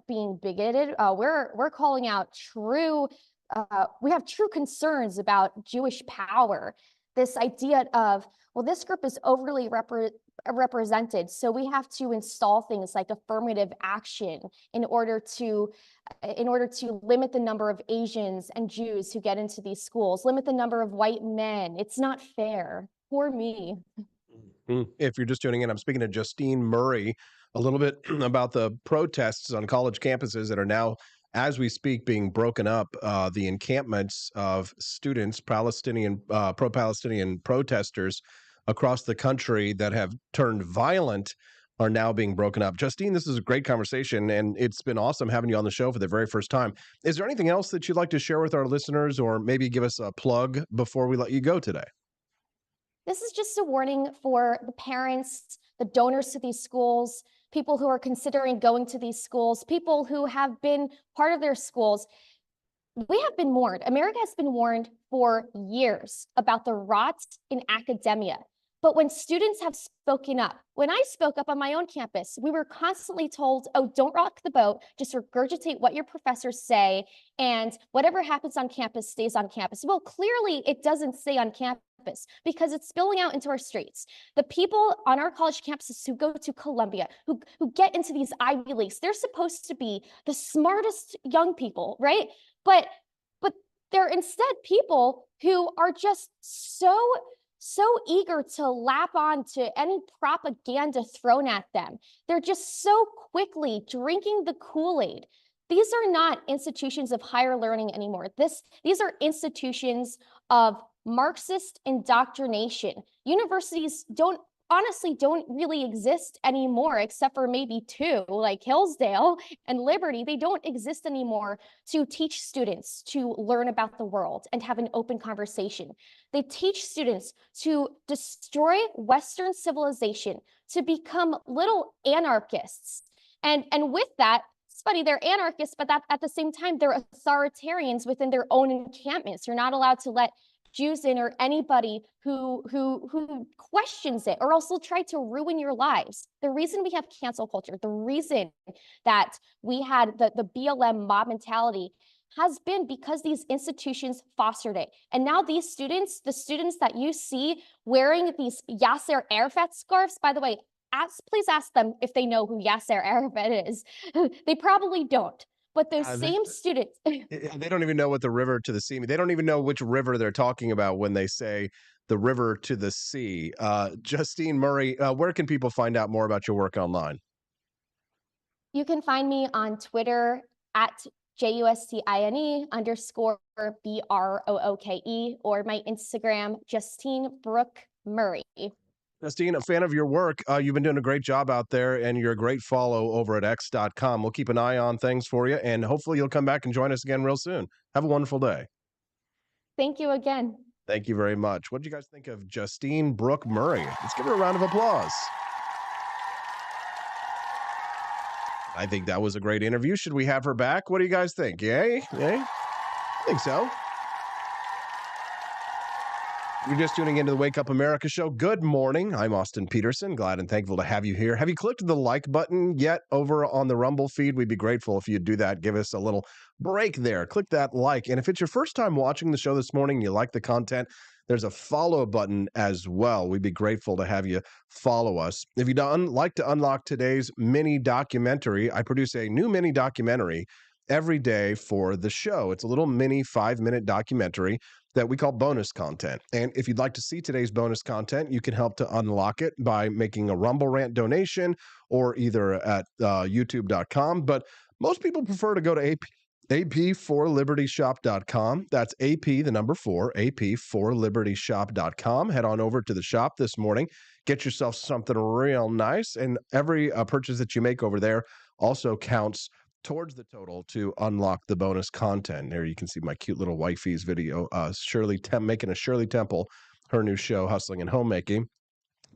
being bigoted. We're calling out true, we have true concerns about Jewish power. This idea of, well, this group is overly represented, so we have to install things like affirmative action in order to limit the number of Asians and Jews who get into these schools, limit the number of white men. It's not fair. For me. If you're just tuning in, I'm speaking to Justine Murray a little bit about the protests on college campuses that are now, as we speak, being broken up. The encampments of students, pro-Palestinian protesters across the country that have turned violent are now being broken up. Justine, this is a great conversation, and it's been awesome having you on the show for the very first time. Is there anything else that you'd like to share with our listeners, or maybe give us a plug before we let you go today? This is just a warning for the parents, the donors to these schools, people who are considering going to these schools, people who have been part of their schools. We have been warned. America has been warned for years about the rot in academia. But when students have spoken up, when I spoke up on my own campus, we were constantly told, oh, don't rock the boat, just regurgitate what your professors say, and whatever happens on campus stays on campus. Well, clearly it doesn't stay on campus because it's spilling out into our streets. The people on our college campuses who go to Columbia, who get into these Ivy Leagues, they're supposed to be the smartest young people, right? But they're instead people who are just so eager to lap on to any propaganda thrown at them. They're just so quickly drinking the Kool-Aid. These are not institutions of higher learning anymore. These are institutions of Marxist indoctrination. Universities honestly don't really exist anymore, except for maybe two, like Hillsdale and Liberty. They don't exist anymore to teach students to learn about the world and have an open conversation. They teach students to destroy Western civilization, to become little anarchists. And with that, it's funny, they're anarchists, but at the same time, they're authoritarians within their own encampments. You're not allowed to let Jews in or anybody who questions it, or else they'll try to ruin your lives. The reason we have cancel culture, the reason that we had the BLM mob mentality has been because these institutions fostered it. And now these students, the students that you see wearing these Yasser Arafat scarves, by the way, please ask them if they know who Yasser Arafat is. They probably don't. But those same students, they don't even know what the river to the sea means. They don't even know which river they're talking about when they say the river to the sea. Justine Murray, where can people find out more about your work online? You can find me on Twitter at JUSTINE_BROOKE, or my Instagram, Justine Brooke Murray. Justine, a fan of your work. You've been doing a great job out there, and you're a great follow over at x.com. We'll keep an eye on things for you, and hopefully you'll come back and join us again real soon. Have a wonderful day. Thank you again. Thank you very much. What did you guys think of Justine Brooke Murray? Let's give her a round of applause. I think that was a great interview. Should we have her back? What do you guys think? Yay? Yay? I think so. You're just tuning into the Wake Up America show. Good morning. I'm Austin Peterson. Glad and thankful to have you here. Have you clicked the like button yet over on the Rumble feed? We'd be grateful if you'd do that. Give us a little break there. Click that like. And if it's your first time watching the show this morning and you like the content, there's a follow button as well. We'd be grateful to have you follow us. If you'd like to unlock today's mini documentary, I produce a new mini documentary every day for the show. It's a little mini 5-minute documentary that we call bonus content. And if you'd like to see today's bonus content, you can help to unlock it by making a Rumble Rant donation or either at youtube.com. But most people prefer to go to ap4libertyshop.com. That's AP, the number 4, ap4libertyshop.com. Head on over to the shop this morning. Get yourself something real nice. And every purchase that you make over there also counts towards the total to unlock the bonus content. There you can see my cute little wifey's video, making a Shirley Temple, her new show, Hustling and Homemaking.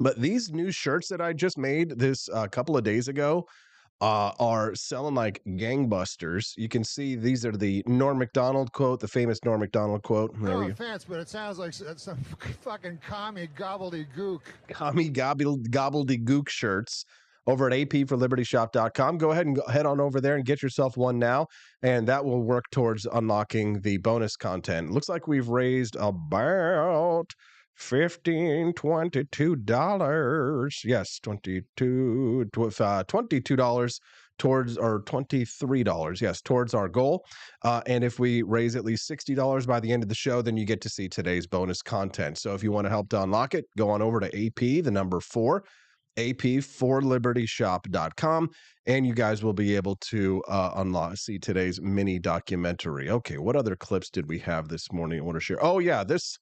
But these new shirts that I just made this couple of days ago are selling like gangbusters. You can see these are the Norm Macdonald quote, the famous Norm Macdonald quote. There No we go. offense, but it sounds like some fucking commie gobbledygook. Commie gobbledygook shirts over at ap4libertyshop.com. Go ahead and head on over there and get yourself one now, and that will work towards unlocking the bonus content. It looks like we've raised about $22. Yes, $22 towards, or $23, yes, towards our goal. And if we raise at least $60 by the end of the show, then you get to see today's bonus content. So if you want to help to unlock it, go on over to AP, the number 4, ap4libertyshop.com, and you guys will be able to see today's mini documentary. Okay, what other clips did we have this morning I want to share? Oh yeah, this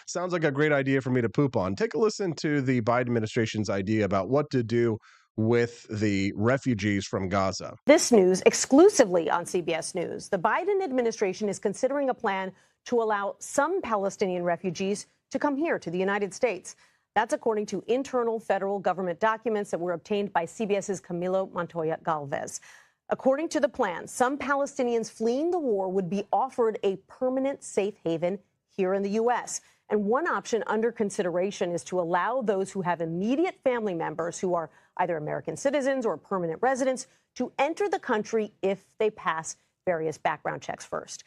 sounds like a great idea for me to poop on. Take a listen to the Biden administration's idea about what to do with the refugees from Gaza. This news exclusively on CBS News. The Biden administration is considering a plan to allow some Palestinian refugees to come here to the United States. That's according to internal federal government documents that were obtained by CBS's Camilo Montoya Galvez. According to the plan, some Palestinians fleeing the war would be offered a permanent safe haven here in the U.S. And one option under consideration is to allow those who have immediate family members who are either American citizens or permanent residents to enter the country if they pass various background checks first.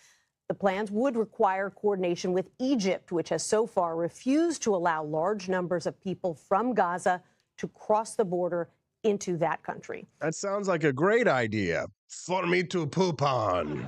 The plans would require coordination with Egypt, which has so far refused to allow large numbers of people from Gaza to cross the border into that country. That sounds like a great idea for me to poop on.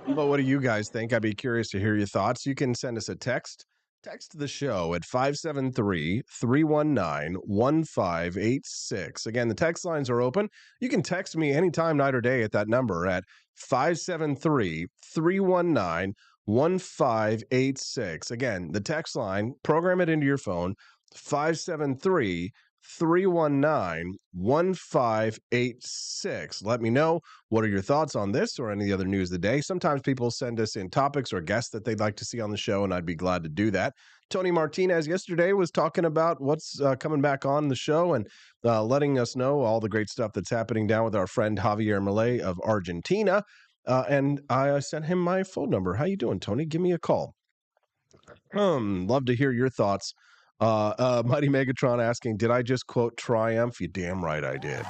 But what do you guys think? I'd be curious to hear your thoughts. You can send us a text. Text the show at 573-319-1586. Again, the text lines are open. You can text me anytime, night or day at that number at 573-319-1586. Again, the text line, program it into your phone, 573-319-1586. Let me know, what are your thoughts on this or any other news of the day? Sometimes people send us in topics or guests that they'd like to see on the show, and I'd be glad to do that. Tony Martinez yesterday was talking about what's coming back on the show and letting us know all the great stuff that's happening down with our friend Javier Milei of Argentina. And I sent him my phone number. How you doing, Tony? Give me a call. Love to hear your thoughts. Mighty Megatron asking, did I just quote Triumph? You damn right I did.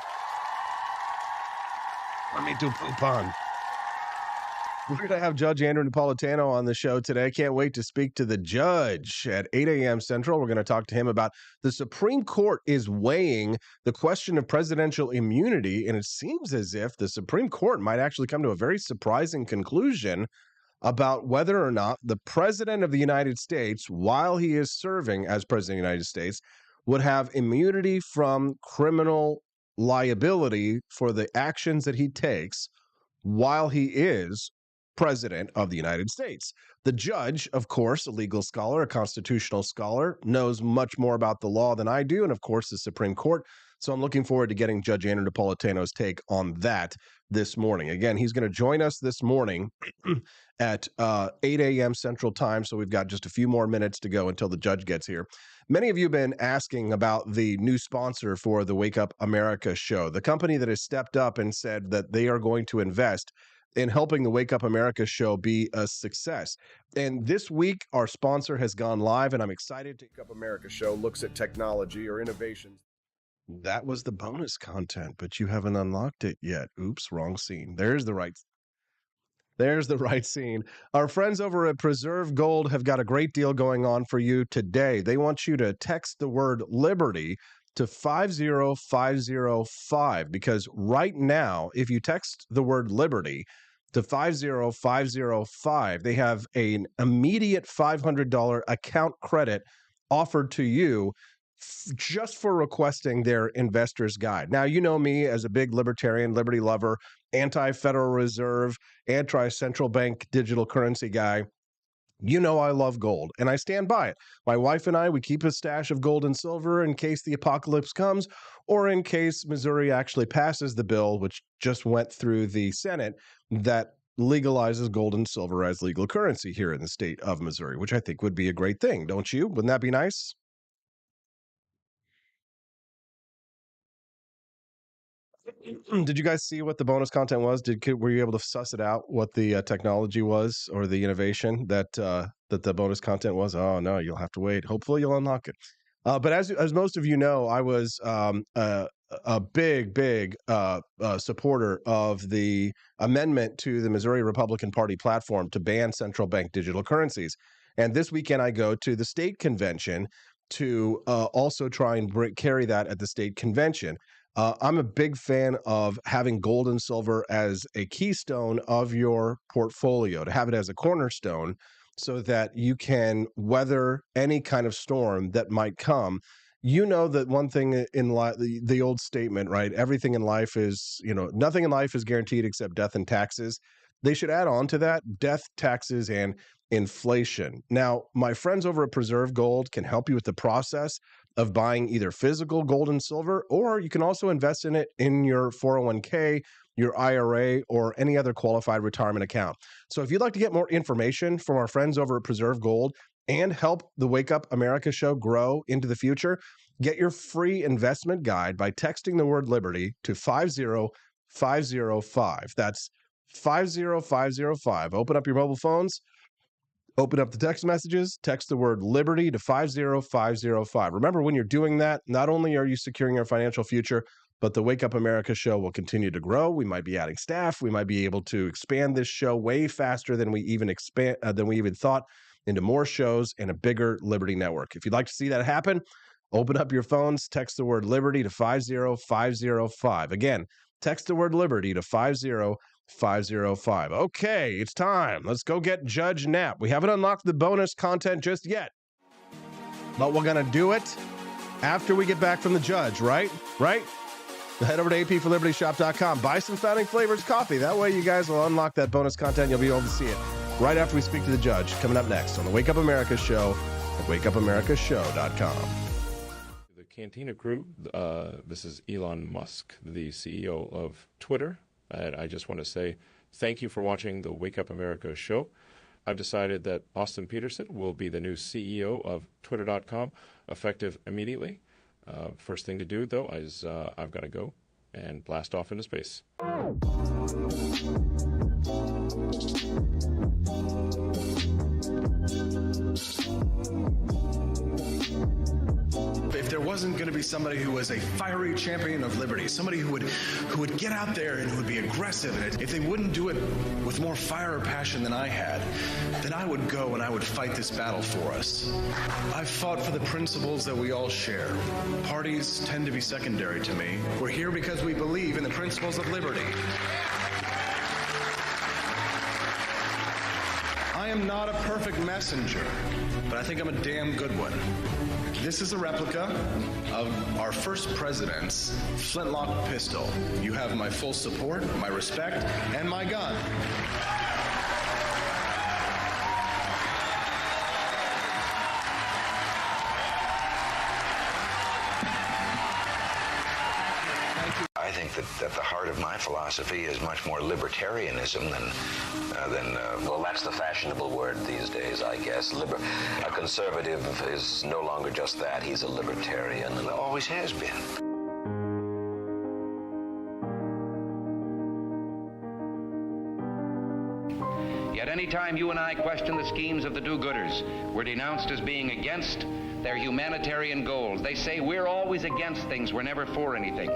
Let me do poop on. We're going to have Judge Andrew Napolitano on the show today. Can't wait to speak to the judge at 8 a.m. Central. We're going to talk to him about the Supreme Court is weighing the question of presidential immunity, and it seems as if the Supreme Court might actually come to a very surprising conclusion about whether or not the president of the United States, while he is serving as president of the United States, would have immunity from criminal liability for the actions that he takes while he is president of the United States. The judge, of course, a legal scholar, a constitutional scholar, knows much more about the law than I do, and of course, the Supreme Court. So I'm looking forward to getting Judge Andrew Napolitano's take on that this morning. Again, he's going to join us this morning at 8 a.m. Central Time, so we've got just a few more minutes to go until the judge gets here. Many of you have been asking about the new sponsor for the Wake Up America show, the company that has stepped up and said that they are going to invest in helping the Wake Up America show be a success. And this week, our sponsor has gone live, and I'm excited to Wake Up America show looks at technology or innovations. That was the bonus content, but you haven't unlocked it yet. Oops, wrong scene. There's the right scene. Our friends over at Preserve Gold have got a great deal going on for you today. They want you to text the word Liberty to 50505, because right now, if you text the word Liberty to 50505, they have an immediate $500 account credit offered to you just for requesting their investor's guide. Now, you know me as a big libertarian, liberty lover, anti-Federal Reserve, anti-central bank digital currency guy. You know I love gold, and I stand by it. My wife and I, we keep a stash of gold and silver in case the apocalypse comes, or in case Missouri actually passes the bill, which just went through the Senate, that legalizes gold and silver as legal currency here in the state of Missouri, which I think would be a great thing, don't you? Wouldn't that be nice? Did you guys see what the bonus content was? Were you able to suss it out what the technology was or the innovation that that the bonus content was? Oh no, you'll have to wait. Hopefully, you'll unlock it. But as most of you know, I was a big supporter of the amendment to the Missouri Republican Party platform to ban central bank digital currencies. And this weekend, I go to the state convention to also try and carry that at the state convention. I'm a big fan of having gold and silver as a keystone of your portfolio, to have it as a cornerstone so that you can weather any kind of storm that might come. You know that one thing in life, the old statement, right? Everything in life is, nothing in life is guaranteed except death and taxes. They should add on to that death, taxes, and inflation. Now, my friends over at Preserve Gold can help you with the process of buying either physical gold and silver, or you can also invest in it in your 401k, your IRA, or any other qualified retirement account. So if you'd like to get more information from our friends over at Preserve Gold and help the Wake Up America show grow into the future, get your free investment guide by texting the word Liberty to 50505. That's 50505. Open up your mobile phones. Open up the text messages, text the word Liberty to 50505. Remember, when you're doing that, not only are you securing your financial future, but the Wake Up America show will continue to grow. We might be adding staff. We might be able to expand this show way faster than we even thought, into more shows and a bigger Liberty network. If you'd like to see that happen, open up your phones, text the word Liberty to 50505. Again, text the word Liberty to 50505. Okay, it's time. Let's go get Judge Knapp. We haven't unlocked the bonus content just yet, but we're going to do it after we get back from the judge, right? Head over to apforlibertyshop.com. Buy some Founding Flavors coffee. That way you guys will unlock that bonus content. You'll be able to see it right after we speak to the judge. Coming up next on the Wake Up America Show at wakeupAmericaShow.com. The Cantina crew, this is Elon Musk, the CEO of Twitter. And I just want to say thank you for watching the Wake Up America show. I've decided that Austin Peterson will be the new CEO of Twitter.com, effective immediately. First thing to do, though, is I've got to go and blast off into space. If there wasn't going to be somebody who was a fiery champion of liberty, somebody who would get out there and who would be aggressive, and if they wouldn't do it with more fire or passion than I had, then I would go and I would fight this battle for us. I've fought for the principles that we all share. Parties tend to be secondary to me. We're here because we believe in the principles of liberty. I am not a perfect messenger, but I think I'm a damn good one. This is a replica of our first president's flintlock pistol. You have my full support, my respect, and my gun. I think that the heart of my philosophy is much more libertarianism than well, that's the fashionable word these days, I guess. A conservative is no longer just that. He's a libertarian and always has been. Yet any time you and I question the schemes of the do-gooders, we're denounced as being against their humanitarian goals. They say we're always against things, we're never for anything.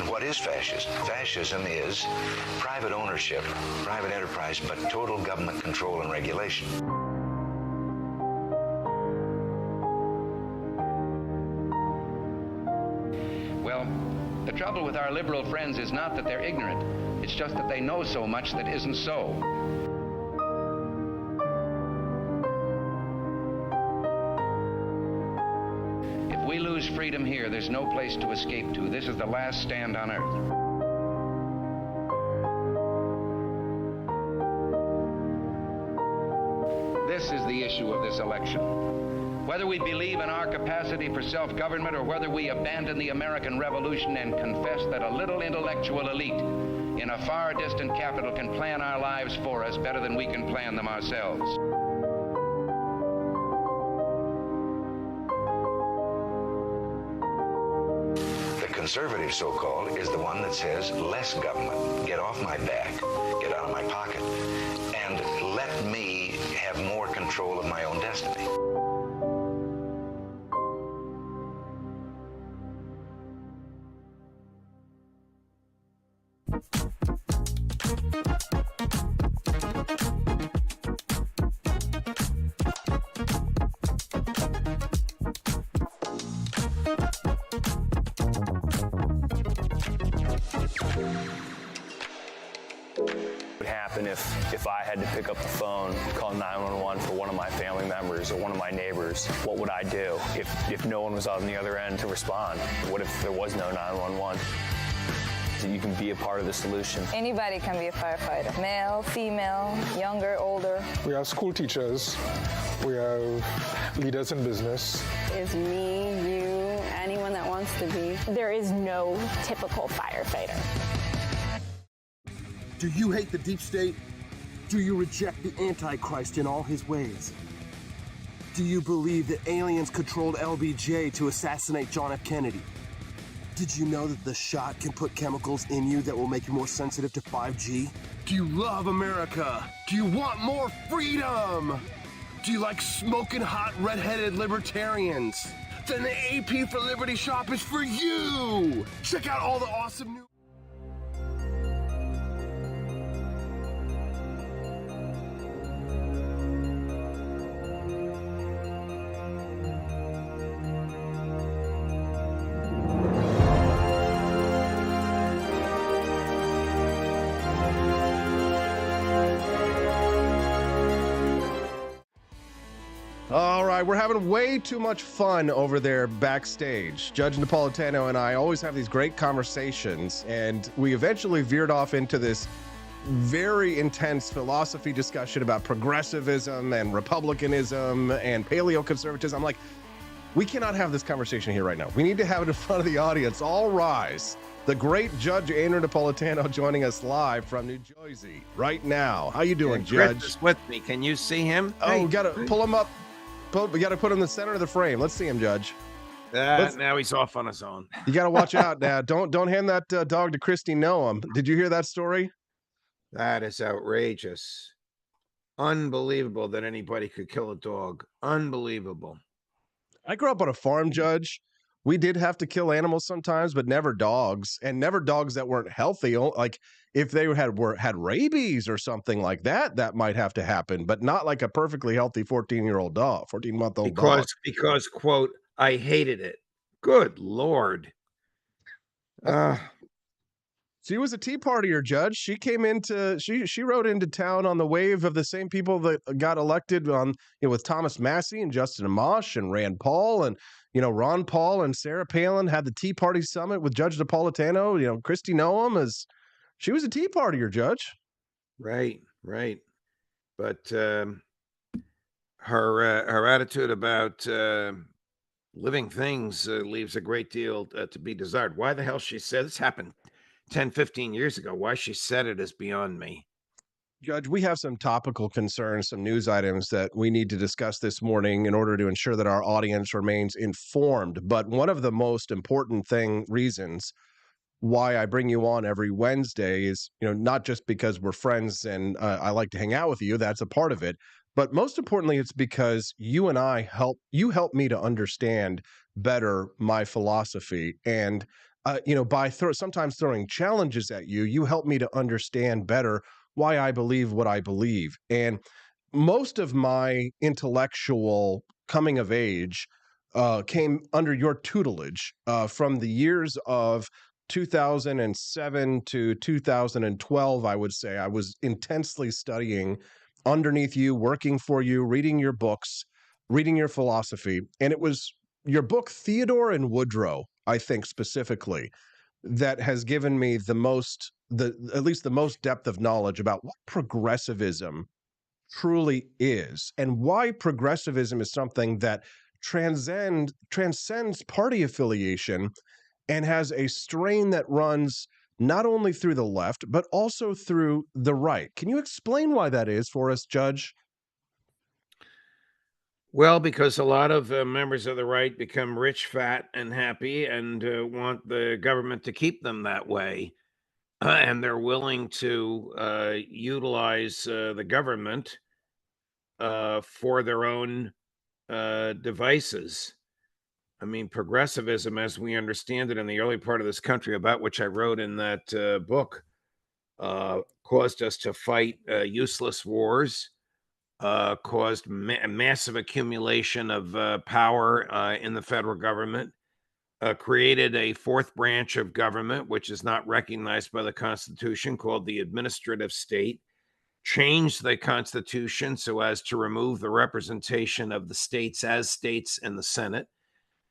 What is fascism? Fascism is private ownership, private enterprise, but total government control and regulation. Well, the trouble with our liberal friends is not that they're ignorant. It's just that they know so much that isn't so. we lose freedom here, there's no place to escape to. This is the last stand on earth. This is the issue of this election. Whether we believe in our capacity for self-government or whether we abandon the American Revolution and confess that a little intellectual elite in a far distant capital can plan our lives for us better than we can plan them ourselves. The conservative, so-called, is the one that says less government, get off my back, get out of my pocket, and let me have more control of my own destiny. Would happen if I had to pick up the phone, call 911 for one of my family members or one of my neighbors? What would I do if no one was on the other end to respond? What if there was no 911? You can be a part of the solution. Anybody can be a firefighter. Male, female, younger, older. We have school teachers. We have leaders in business. It's me, you, anyone that wants to be. There is no typical firefighter. Do you hate the deep state? Do you reject the Antichrist in all his ways? Do you believe that aliens controlled LBJ to assassinate John F. Kennedy? Did you know that the shot can put chemicals in you that will make you more sensitive to 5G? Do you love America? Do you want more freedom? Do you like smoking hot red-headed libertarians? Then the AP for Liberty shop is for you! Check out all the awesome new... All right, we're having way too much fun over there backstage. Judge Napolitano and I always have these great conversations, and we eventually veered off into this very intense philosophy discussion about progressivism and republicanism and paleoconservatism. I'm like, we cannot have this conversation here right now. We need to have it in front of the audience. All rise. The great Judge Andrew Napolitano joining us live from New Jersey right now. How you doing, Judge? Chris is with me. Can you see him? Oh, we got to pull him up. We got to put him in the center of the frame. Let's see him, Judge. Now he's off on his own. You got to watch out now. Don't hand that dog to Christy Noam. Did you hear that story? That is outrageous. Unbelievable that anybody could kill a dog. Unbelievable. I grew up on a farm, Judge. We did have to kill animals sometimes, but never dogs, and never dogs that weren't healthy. Like if they had rabies or something like that, that might have to happen, but not like a perfectly healthy 14-year-old dog, 14-month-old dog. Because, quote, I hated it. Good Lord. She was a Tea Partier, Judge. She came into she rode into town on the wave of the same people that got elected on with Thomas Massey and Justin Amash and Rand Paul and Ron Paul and Sarah Palin had the Tea Party summit with Judge Napolitano. Christy Noam she was a Tea Partier, Judge. Right. But her attitude about living things leaves a great deal to be desired. Why the hell she said this happened 10, 15 years ago. Why she said it is beyond me. Judge, we have some topical concerns, some news items that we need to discuss this morning in order to ensure that our audience remains informed. But one of the most important reasons why I bring you on every Wednesday is, not just because we're friends and I like to hang out with you. That's a part of it. But most importantly, it's because you and I help me to understand better my philosophy. And, by sometimes throwing challenges at you, you help me to understand better why I believe what I believe. And most of my intellectual coming of age came under your tutelage from the years of 2007 to 2012, I would say. I was intensely studying underneath you, working for you, reading your books, reading your philosophy. And it was your book, Theodore and Woodrow, I think specifically, that has given me at least the most depth of knowledge about what progressivism truly is and why progressivism is something that transcends party affiliation and has a strain that runs not only through the left but also through the right. Can you explain why that is for us, Judge? Well, because a lot of members of the right become rich, fat, and happy and want the government to keep them that way. And they're willing to utilize the government for their own devices. I mean, progressivism, as we understand it in the early part of this country, about which I wrote in that book, caused us to fight useless wars, caused massive accumulation of power in the federal government, created a fourth branch of government, which is not recognized by the Constitution, called the administrative state, changed the Constitution so as to remove the representation of the states as states in the Senate,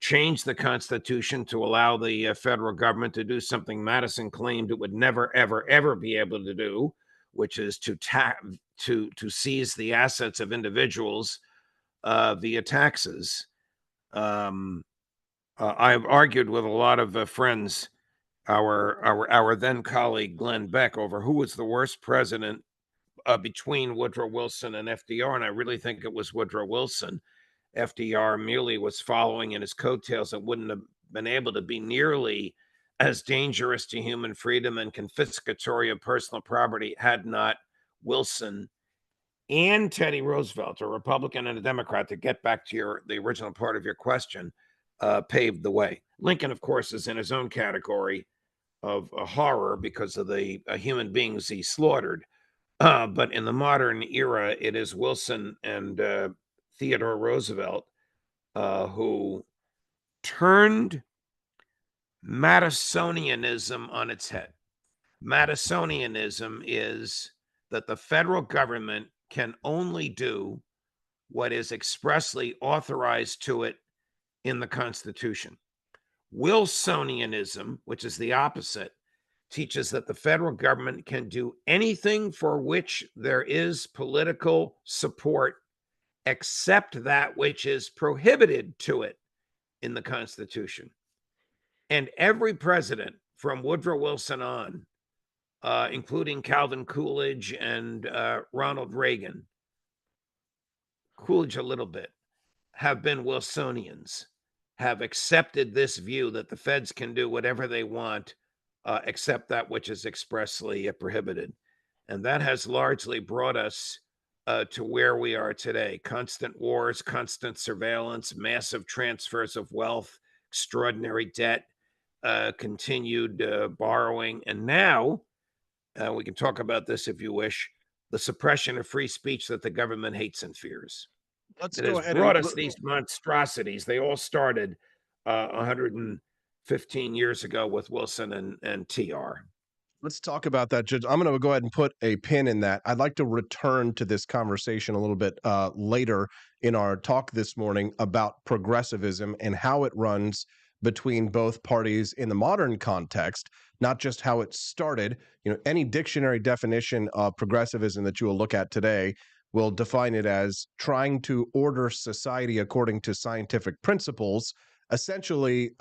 changed the Constitution to allow the federal government to do something Madison claimed it would never, ever, ever be able to do, which is to seize the assets of individuals via taxes. I've argued with a lot of friends, our then colleague Glenn Beck, over who was the worst president between Woodrow Wilson and FDR, and I really think it was Woodrow Wilson. FDR merely was following in his coattails and wouldn't have been able to be nearly as dangerous to human freedom and confiscatory of personal property had not Wilson and Teddy Roosevelt, a Republican and a Democrat, to get back to the original part of your question, paved the way. Lincoln, of course, is in his own category of horror because of the human beings he slaughtered. But in the modern era, it is Wilson and Theodore Roosevelt who turned Madisonianism on its head. Madisonianism is that the federal government can only do what is expressly authorized to it in the Constitution. Wilsonianism, which is the opposite, teaches that the federal government can do anything for which there is political support except that which is prohibited to it in the Constitution. And every president from Woodrow Wilson on, including Calvin Coolidge and Ronald Reagan, Coolidge a little bit, have been Wilsonians, have accepted this view that the feds can do whatever they want except that which is expressly prohibited. And that has largely brought us to where we are today. Constant wars, constant surveillance, massive transfers of wealth, extraordinary debt, continued borrowing. And now, we can talk about this if you wish, the suppression of free speech that the government hates and fears. Let's It go has ahead brought and us these monstrosities. They all started 115 years ago with Wilson and TR. Let's talk about that, Judge. I'm going to go ahead and put a pin in that. I'd like to return to this conversation a little bit later in our talk this morning about progressivism and how it runs between both parties in the modern context, not just how it started. You know, any dictionary definition of progressivism that you will look at today will define it as trying to order society according to scientific principles, essentially,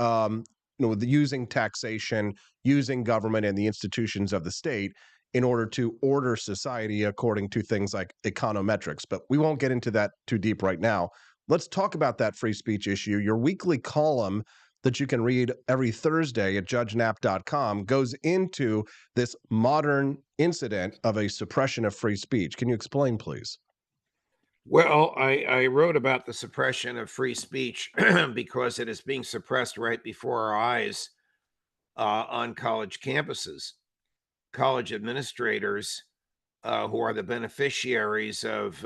using taxation, using government and the institutions of the state in order to order society according to things like econometrics. But we won't get into that too deep right now. Let's talk about that free speech issue. Your weekly column that you can read every Thursday at judgenap.com goes into this modern incident of a suppression of free speech. Can you explain, please? Well, I wrote about the suppression of free speech because it is being suppressed right before our eyes on college campuses. College administrators who are the beneficiaries of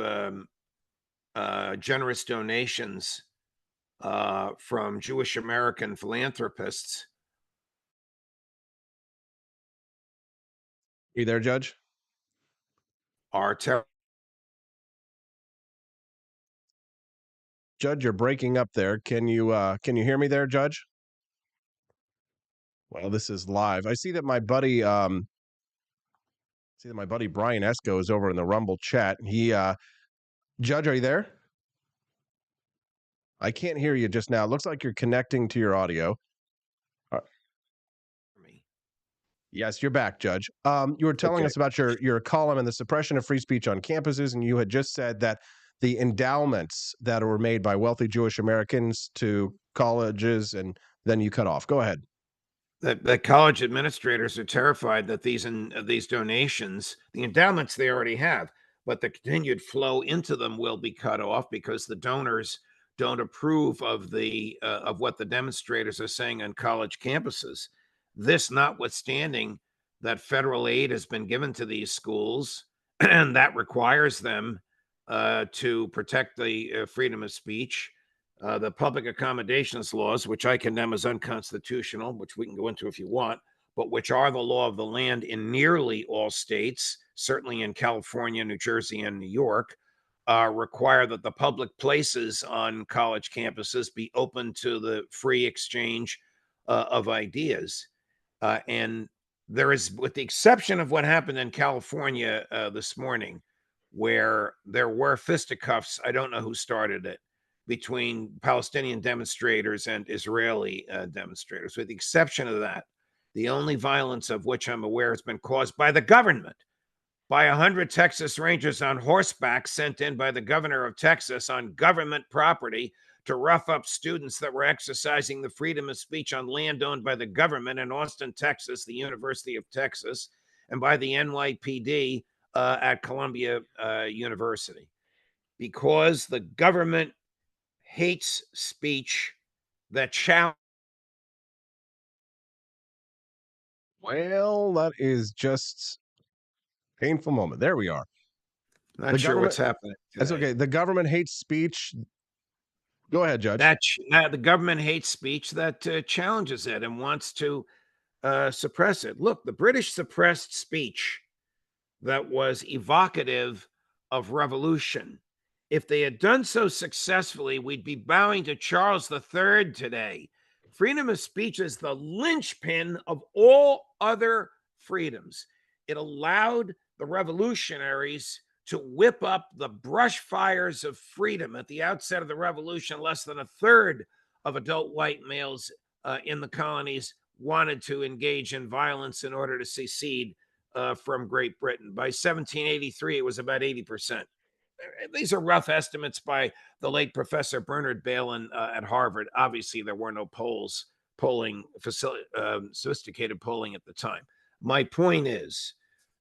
generous donations from Jewish American philanthropists. Are you there, Judge? Are Judge, you're breaking up there. Can you hear me there, Judge? Well, this is live. I see that my buddy Brian Esco is over in the Rumble chat. Judge, are you there? I can't hear you just now. It looks like you're connecting to your audio. Yes, you're back, Judge. You were telling us about your column and the suppression of free speech on campuses, and you had just said that the endowments that were made by wealthy Jewish Americans to colleges, and then you cut off. Go ahead. The college administrators are terrified that these donations, the endowments they already have, but the continued flow into them will be cut off because the donors don't approve of of what the demonstrators are saying on college campuses. This notwithstanding that federal aid has been given to these schools, and that requires them to protect the freedom of speech. The public accommodations laws, which I condemn as unconstitutional, which we can go into if you want, but which are the law of the land in nearly all states, certainly in California, New Jersey, and New York, require that the public places on college campuses be open to the free exchange of ideas. And there is, with the exception of what happened in California this morning, where there were fisticuffs, I don't know who started it, between Palestinian demonstrators and Israeli demonstrators. With the exception of that, the only violence of which I'm aware has been caused by the government, by 100 Texas Rangers on horseback sent in by the governor of Texas on government property to rough up students that were exercising the freedom of speech on land owned by the government in Austin, Texas, the University of Texas, and by the NYPD at Columbia University. Because the government hates speech that challenge. Well, that is just painful moment. There we are. Not sure what's happening today. That's okay. The government hates speech. Go ahead, Judge. The government hates speech that challenges it and wants to suppress it. Look, the British suppressed speech that was evocative of revolution. If they had done so successfully, we'd be bowing to Charles III today. Freedom of speech is the linchpin of all other freedoms. It allowed the revolutionaries to whip up the brush fires of freedom. At the outset of the revolution, less than a third of adult white males in the colonies wanted to engage in violence in order to secede from Great Britain. By 1783, it was about 80%. These are rough estimates by the late Professor Bernard Balin at Harvard. Obviously, there were no sophisticated polling at the time. My point is,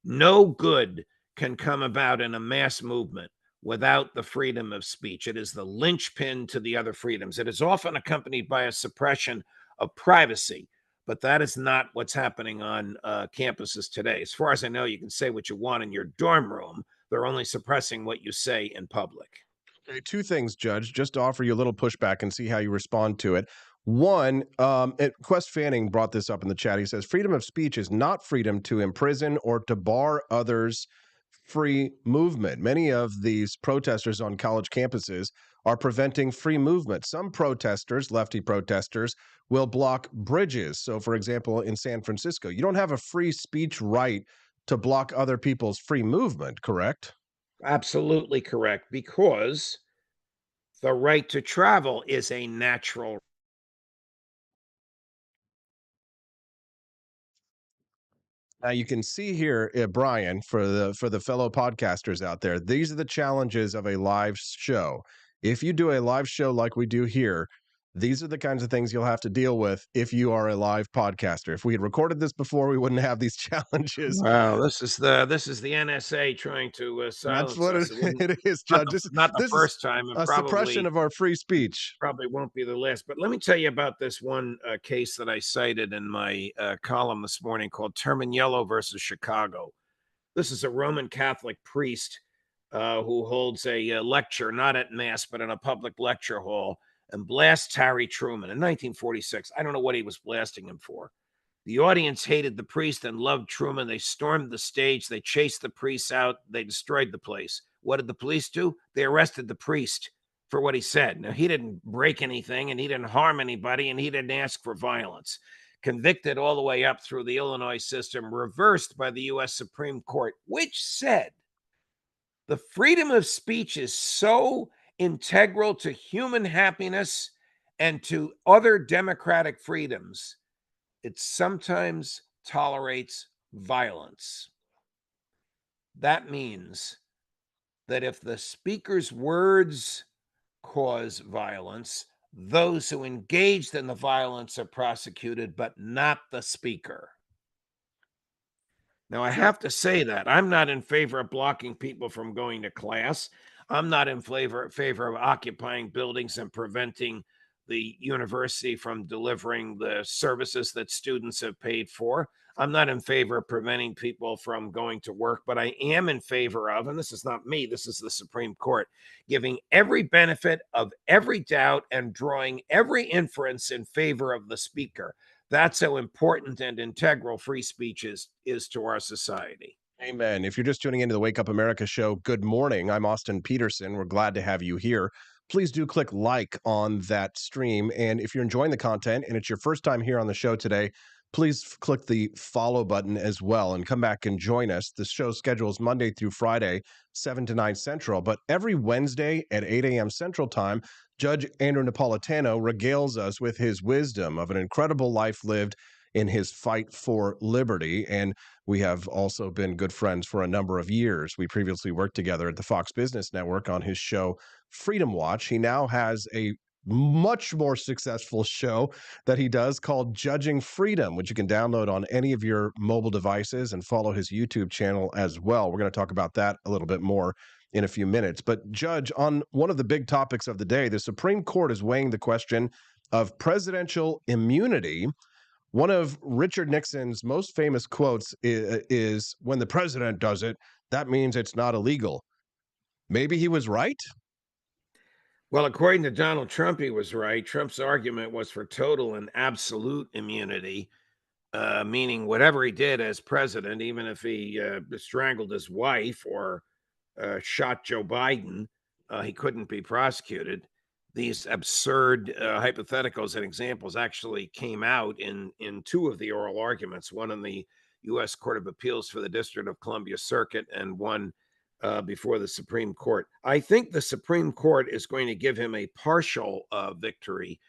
no good can come about in a mass movement without the freedom of speech. It is the linchpin to the other freedoms. It is often accompanied by a suppression of privacy, but that is not what's happening on campuses today. As far as I know, you can say what you want in your dorm room. They're only suppressing what you say in public. Okay, two things, Judge, just to offer you a little pushback and see how you respond to it. One, Quest Fanning brought this up in the chat. He says, freedom of speech is not freedom to imprison or to bar others' free movement. Many of these protesters on college campuses are preventing free movement. Some protesters, lefty protesters, will block bridges. So, for example, in San Francisco, you don't have a free speech right to block other people's free movement, correct? Absolutely correct, because the right to travel is a natural. Now you can see here, Brian, for the fellow podcasters out there, these are the challenges of a live show. If you do a live show like we do here, these are the kinds of things you'll have to deal with if you are a live podcaster. If we had recorded this before, we wouldn't have these challenges. Wow, this is the NSA trying to silence That's what us. it is, Judge. Not the first time. A suppression of our free speech. Probably won't be the last. But let me tell you about this one case that I cited in my column this morning called Terminiello versus Chicago. This is a Roman Catholic priest who holds a lecture, not at mass, but in a public lecture hall, and blasts Harry Truman in 1946. I don't know what he was blasting him for. The audience hated the priest and loved Truman. They stormed the stage. They chased the priests out. They destroyed the place. What did the police do? They arrested the priest for what he said. Now, he didn't break anything, and he didn't harm anybody, and he didn't ask for violence. Convicted all the way up through the Illinois system, reversed by the U.S. Supreme Court, which said the freedom of speech is so integral to human happiness and to other democratic freedoms, it sometimes tolerates violence. That means that if the speaker's words cause violence, those who engaged in the violence are prosecuted, but not the speaker. Now, I have to say that I'm not in favor of blocking people from going to class. I'm not in favor of occupying buildings and preventing the university from delivering the services that students have paid for. I'm not in favor of preventing people from going to work, but I am in favor of, and this is not me, this is the Supreme Court, giving every benefit of every doubt and drawing every inference in favor of the speaker. That's how important and integral free speech is to our society. Amen. If you're just tuning into the Wake Up America show, good morning. I'm Austin Peterson. We're glad to have you here. Please do click like on that stream. And if you're enjoying the content and it's your first time here on the show today, please click the follow button as well and come back and join us. The show schedules Monday through Friday, 7 to 9 Central. But every Wednesday at 8 a.m. Central Time, Judge Andrew Napolitano regales us with his wisdom of an incredible life lived in his fight for liberty. And we have also been good friends for a number of years. We previously worked together at the Fox Business Network on his show, Freedom Watch. He now has a much more successful show that he does called Judging Freedom, which you can download on any of your mobile devices and follow his YouTube channel as well. We're going to talk about that a little bit more in a few minutes. But Judge, on one of the big topics of the day, the Supreme Court is weighing the question of presidential immunity. One of Richard Nixon's most famous quotes is, when the president does it, that means it's not illegal. Maybe he was right? Well, according to Donald Trump, he was right. Trump's argument was for total and absolute immunity, meaning whatever he did as president, even if he strangled his wife or shot Joe Biden, he couldn't be prosecuted. These absurd hypotheticals and examples actually came out in two of the oral arguments, one in the U.S. Court of Appeals for the District of Columbia Circuit and one before the Supreme Court. I think the Supreme Court is going to give him a partial victory,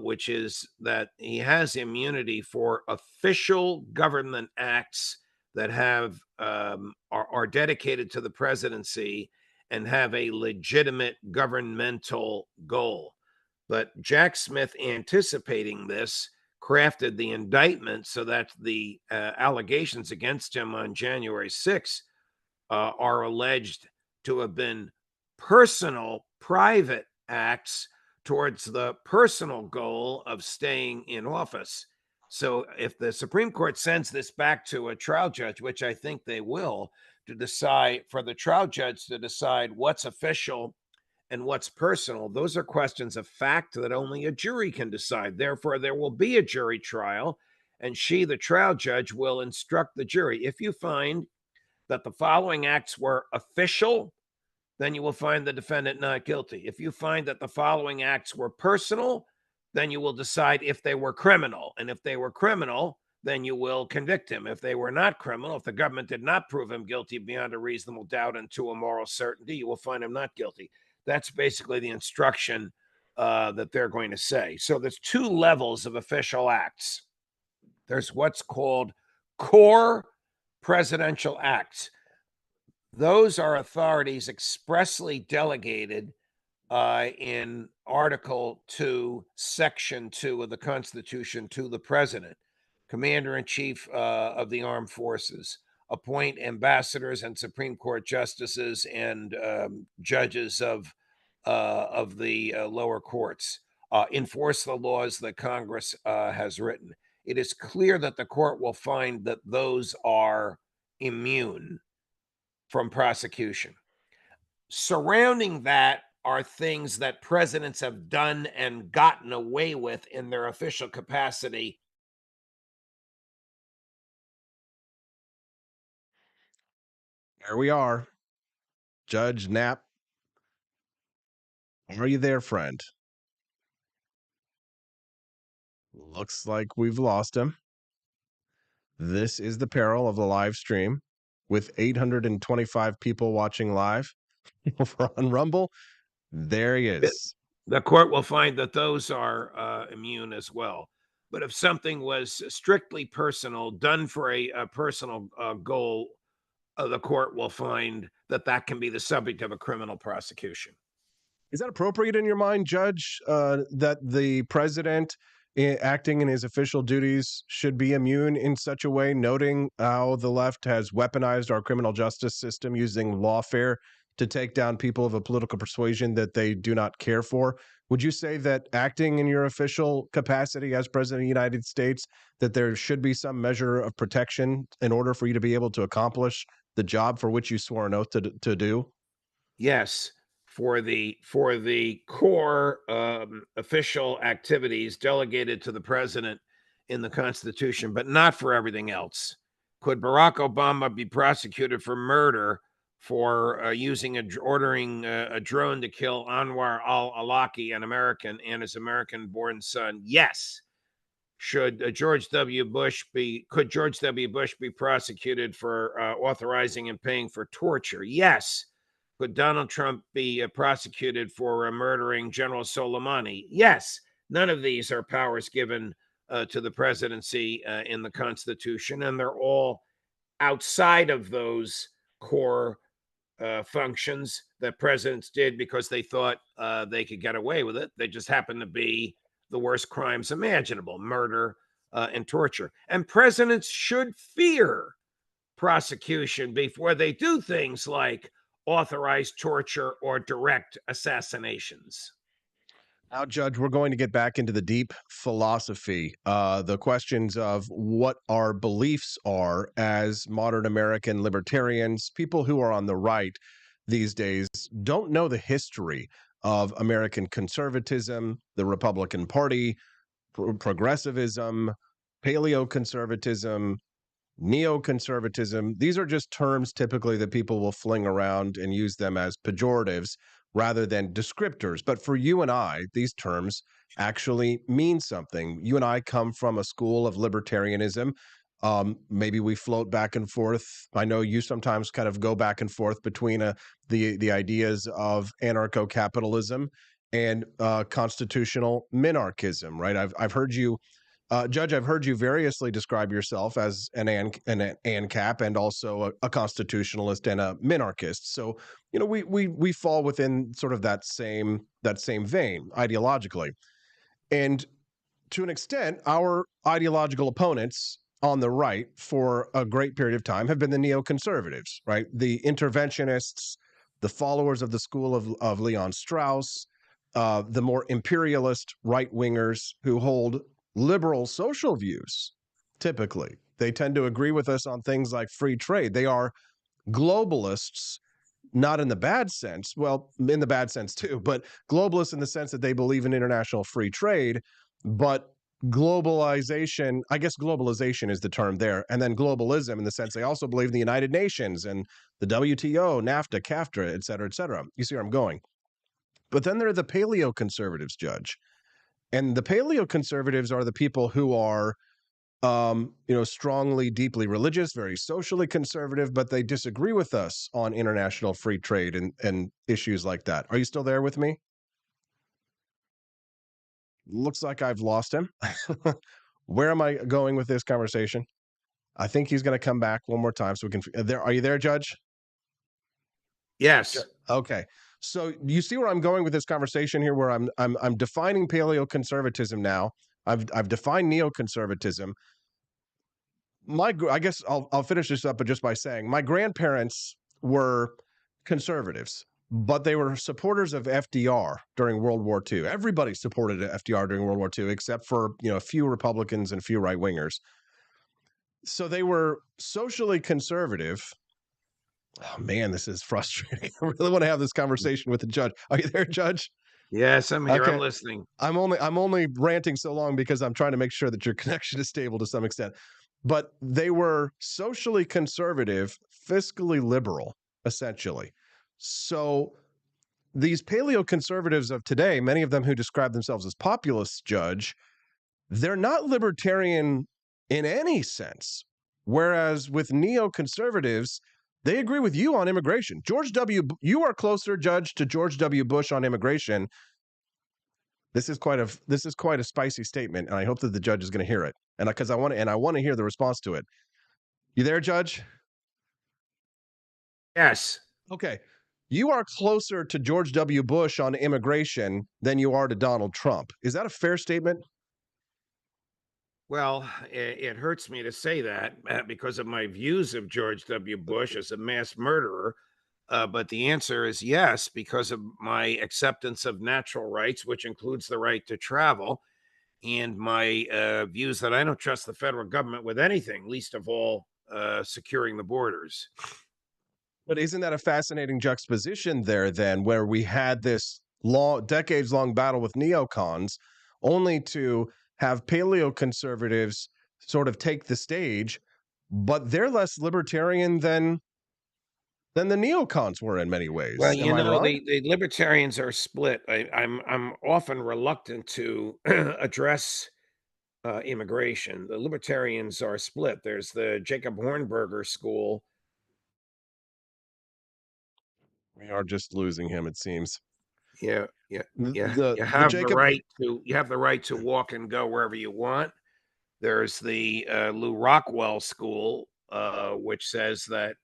which is that he has immunity for official government acts that have are dedicated to the presidency and have a legitimate governmental goal. But Jack Smith, anticipating this, crafted the indictment so that the allegations against him on January 6th are alleged to have been personal, private acts towards the personal goal of staying in office. So if the Supreme Court sends this back to a trial judge, which I think they will, to decide, for the trial judge to decide what's official and what's personal, those are questions of fact that only a jury can decide. Therefore, there will be a jury trial, and she, the trial judge, will instruct the jury. If you find that the following acts were official, then you will find the defendant not guilty. If you find that the following acts were personal, then you will decide if they were criminal. And if they were criminal, then you will convict him. If they were not criminal, if the government did not prove him guilty beyond a reasonable doubt and to a moral certainty, you will find him not guilty. That's basically the instruction that they're going to say. So there's two levels of official acts. There's what's called core presidential acts. Those are authorities expressly delegated in Article 2, Section 2 of the Constitution to the president, commander-in-chief of the armed forces, appoint ambassadors and Supreme Court justices and judges of the lower courts, enforce the laws that Congress has written. It is clear that the court will find that those are immune from prosecution. Surrounding that are things that presidents have done and gotten away with in their official capacity. There we are. Judge Knapp Are you there, friend? Looks like we've lost him. This is the peril of the live stream with 825 people watching live over on Rumble. There he is. The court will find that those are immune as well. But if something was strictly personal, done for a personal goal, the court will find that that can be the subject of a criminal prosecution. Is that appropriate in your mind, Judge, that the president acting in his official duties should be immune in such a way, noting how the left has weaponized our criminal justice system using lawfare to take down people of a political persuasion that they do not care for? Would you say that acting in your official capacity as president of the United States, that there should be some measure of protection in order for you to be able to accomplish the job for which you swore an oath to do? Yes, for the core official activities delegated to the president in the Constitution, but not for everything else. Could Barack Obama be prosecuted for murder for ordering a drone to kill Anwar al-Awlaki, an American, and his American-born son? Yes. Could George W. Bush be prosecuted for authorizing and paying for torture? Yes. Could Donald Trump be prosecuted for murdering General Soleimani? Yes. None of these are powers given to the presidency in the Constitution, and they're all outside of those core functions that presidents did because they thought they could get away with it. They just happen to be the worst crimes imaginable: murder and torture. And presidents should fear prosecution before they do things like authorize torture or direct assassinations. Now, Judge, we're going to get back into the deep philosophy, the questions of what our beliefs are as modern American libertarians. People who are on the right these days don't know the history of American conservatism, the Republican Party, progressivism, paleoconservatism, neoconservatism. These are just terms typically that people will fling around and use them as pejoratives rather than descriptors. But for you and I, these terms actually mean something. You and I come from a school of libertarianism. Maybe we float back and forth. I know you sometimes kind of go back and forth between the ideas of anarcho-capitalism and constitutional minarchism, right? I've heard you, Judge, I've heard you variously describe yourself as an ANCAP and also a constitutionalist and a minarchist. So, you know, we fall within sort of that same vein ideologically. And to an extent, our ideological opponents on the right for a great period of time have been the neoconservatives, right? The interventionists, the followers of the school of Leon Strauss, the more imperialist right-wingers who hold liberal social views. Typically, they tend to agree with us on things like free trade. They are globalists, not in the bad sense, well, in the bad sense too, but globalists in the sense that they believe in international free trade. But globalization, I guess globalization is the term there, and then globalism in the sense they also believe in the United Nations and the WTO, NAFTA, CAFTA, et cetera, et cetera. You see where I'm going. But then there are the paleoconservatives, Judge. And the paleoconservatives are the people who are, strongly, deeply religious, very socially conservative, but they disagree with us on international free trade and issues like that. Are you still there with me? Looks like I've lost him. Where am I going with this conversation? I think he's going to come back one more time so we can. Are you there, Judge? Yes. Okay. So you see where I'm going with this conversation here, where I'm defining paleoconservatism now. I've defined neoconservatism. I guess I'll finish this up, but just by saying my grandparents were conservatives, but they were supporters of FDR during World War II. Everybody supported FDR during World War II, except for a few Republicans and a few right wingers. So they were socially conservative. Oh man, this is frustrating. I really want to have this conversation with the judge. Are you there, Judge? Yes, I'm here. Okay. I'm listening. I'm only ranting so long because I'm trying to make sure that your connection is stable to some extent. But they were socially conservative, fiscally liberal, essentially. So these paleo conservatives of today, many of them who describe themselves as populists, Judge, they're not libertarian in any sense. Whereas with neoconservatives, they agree with you on immigration. You are closer, Judge, to George W. Bush on immigration. This is quite a spicy statement, and I hope that the judge is going to hear it. And because I want to hear the response to it. You there, Judge? Yes. Okay. You are closer to George W. Bush on immigration than you are to Donald Trump. Is that a fair statement? Well, it hurts me to say that because of my views of George W. Bush as a mass murderer. But the answer is yes, because of my acceptance of natural rights, which includes the right to travel, and my views that I don't trust the federal government with anything, least of all securing the borders. But isn't that a fascinating juxtaposition there then, where we had this decades-long battle with neocons, only to have paleo conservatives sort of take the stage, but they're less libertarian than the neocons were in many ways. Well, Am I wrong? the libertarians are split. I'm often reluctant to address immigration. The libertarians are split. There's the Jacob Hornberger school. We are just losing him, it seems. Yeah. The You have the Jacob right to walk and go wherever you want. There's the Lou Rockwell school, which says that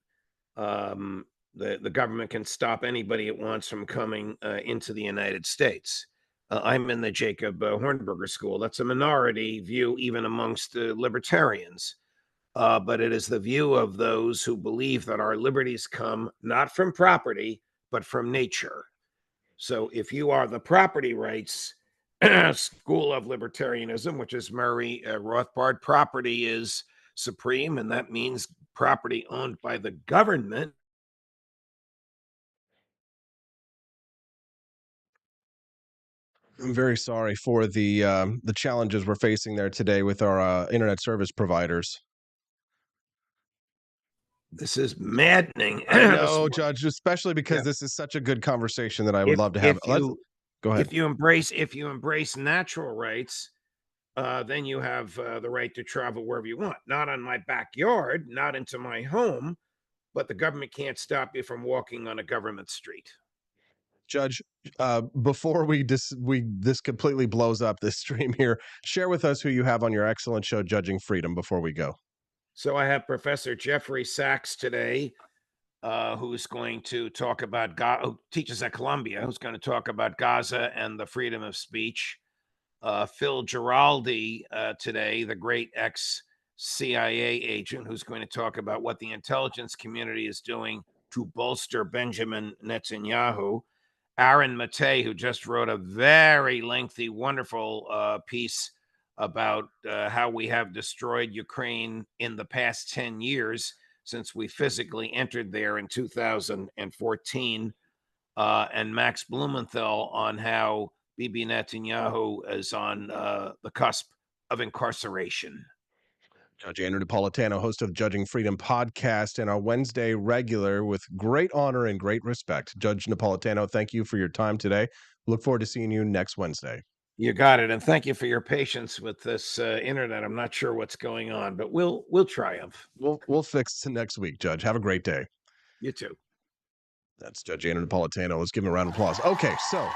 the government can stop anybody it wants from coming into the United States. I'm in the Jacob Hornberger school. That's a minority view, even amongst libertarians. But it is the view of those who believe that our liberties come not from property, but from nature. So if you are the property rights school of libertarianism, which is Murray Rothbard, property is supreme, and that means property owned by the government. I'm very sorry for the challenges we're facing there today with our internet service providers. This is maddening. I know, Judge, especially because this is such a good conversation that I would love to have. Go ahead. If you embrace natural rights, then you have the right to travel wherever you want. Not on my backyard, not into my home, but the government can't stop you from walking on a government street. Judge, before this completely blows up this stream here, share with us who you have on your excellent show, Judging Freedom, before we go. So I have Professor Jeffrey Sachs today, who's going to talk about who teaches at Columbia, who's going to talk about Gaza and the freedom of speech. Phil Giraldi today, the great ex-CIA agent, who's going to talk about what the intelligence community is doing to bolster Benjamin Netanyahu. Aaron Matei, who just wrote a very lengthy, wonderful piece about how we have destroyed Ukraine in the past 10 years since we physically entered there in 2014, and Max Blumenthal on how Bibi Netanyahu is on the cusp of incarceration. Judge Andrew Napolitano, host of Judging Freedom podcast, and our Wednesday regular with great honor and great respect. Judge Napolitano, thank you for your time today. Look forward to seeing you next Wednesday. You got it, and thank you for your patience with this internet. I'm not sure what's going on, but we'll triumph. We'll fix it next week, Judge. Have a great day. You too. That's Judge Andrew Napolitano. Let's give him a round of applause. Okay, so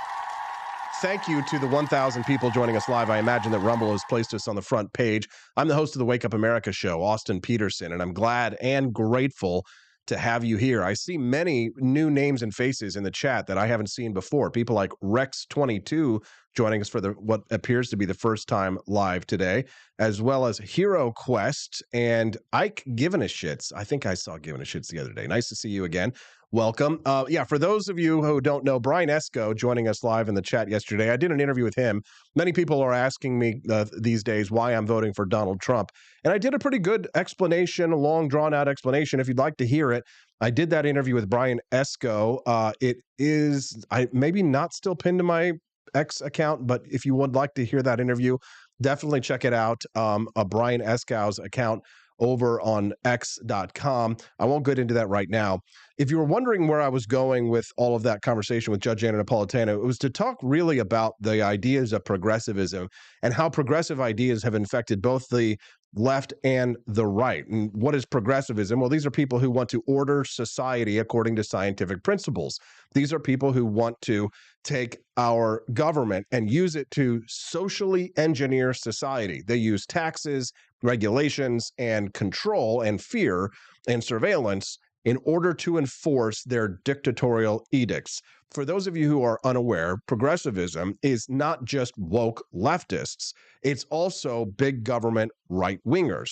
thank you to the 1,000 people joining us live. I imagine that Rumble has placed us on the front page. I'm the host of the Wake Up America show, Austin Peterson, and I'm glad and grateful to have you here. I see many new names and faces in the chat that I haven't seen before. People like Rex22 joining us for what appears to be the first time live today, as well as Hero Quest and Ike Giving a Shits. I think I saw Giving a Shits the other day. Nice to see you again. Welcome. For those of you who don't know, Brian Esco joining us live in the chat yesterday. I did an interview with him. Many people are asking me these days why I'm voting for Donald Trump. And I did a pretty good explanation, a long, drawn-out explanation. If you'd like to hear it, I did that interview with Brian Esco. It is maybe not still pinned to my X account, but if you would like to hear that interview, definitely check it out. Brian Esco's account over on x.com. I won't get into that right now. If you were wondering where I was going with all of that conversation with Judge Anna Napolitano, it was to talk really about the ideas of progressivism and how progressive ideas have infected both the left and the right. And what is progressivism? Well, these are people who want to order society according to scientific principles. These are people who want to take our government and use it to socially engineer society. They use taxes, regulations, and control and fear and surveillance in order to enforce their dictatorial edicts. For those of you who are unaware, progressivism is not just woke leftists. It's also big government right-wingers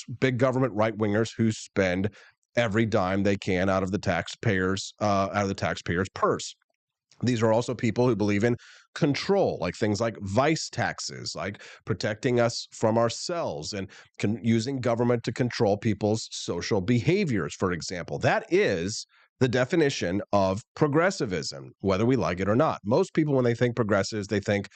who spend every dime they can out of the taxpayers' purse. These are also people who believe in control, like things like vice taxes, like protecting us from ourselves and using government to control people's social behaviors, for example. That is the definition of progressivism, whether we like it or not. Most people, when they think progressives, they think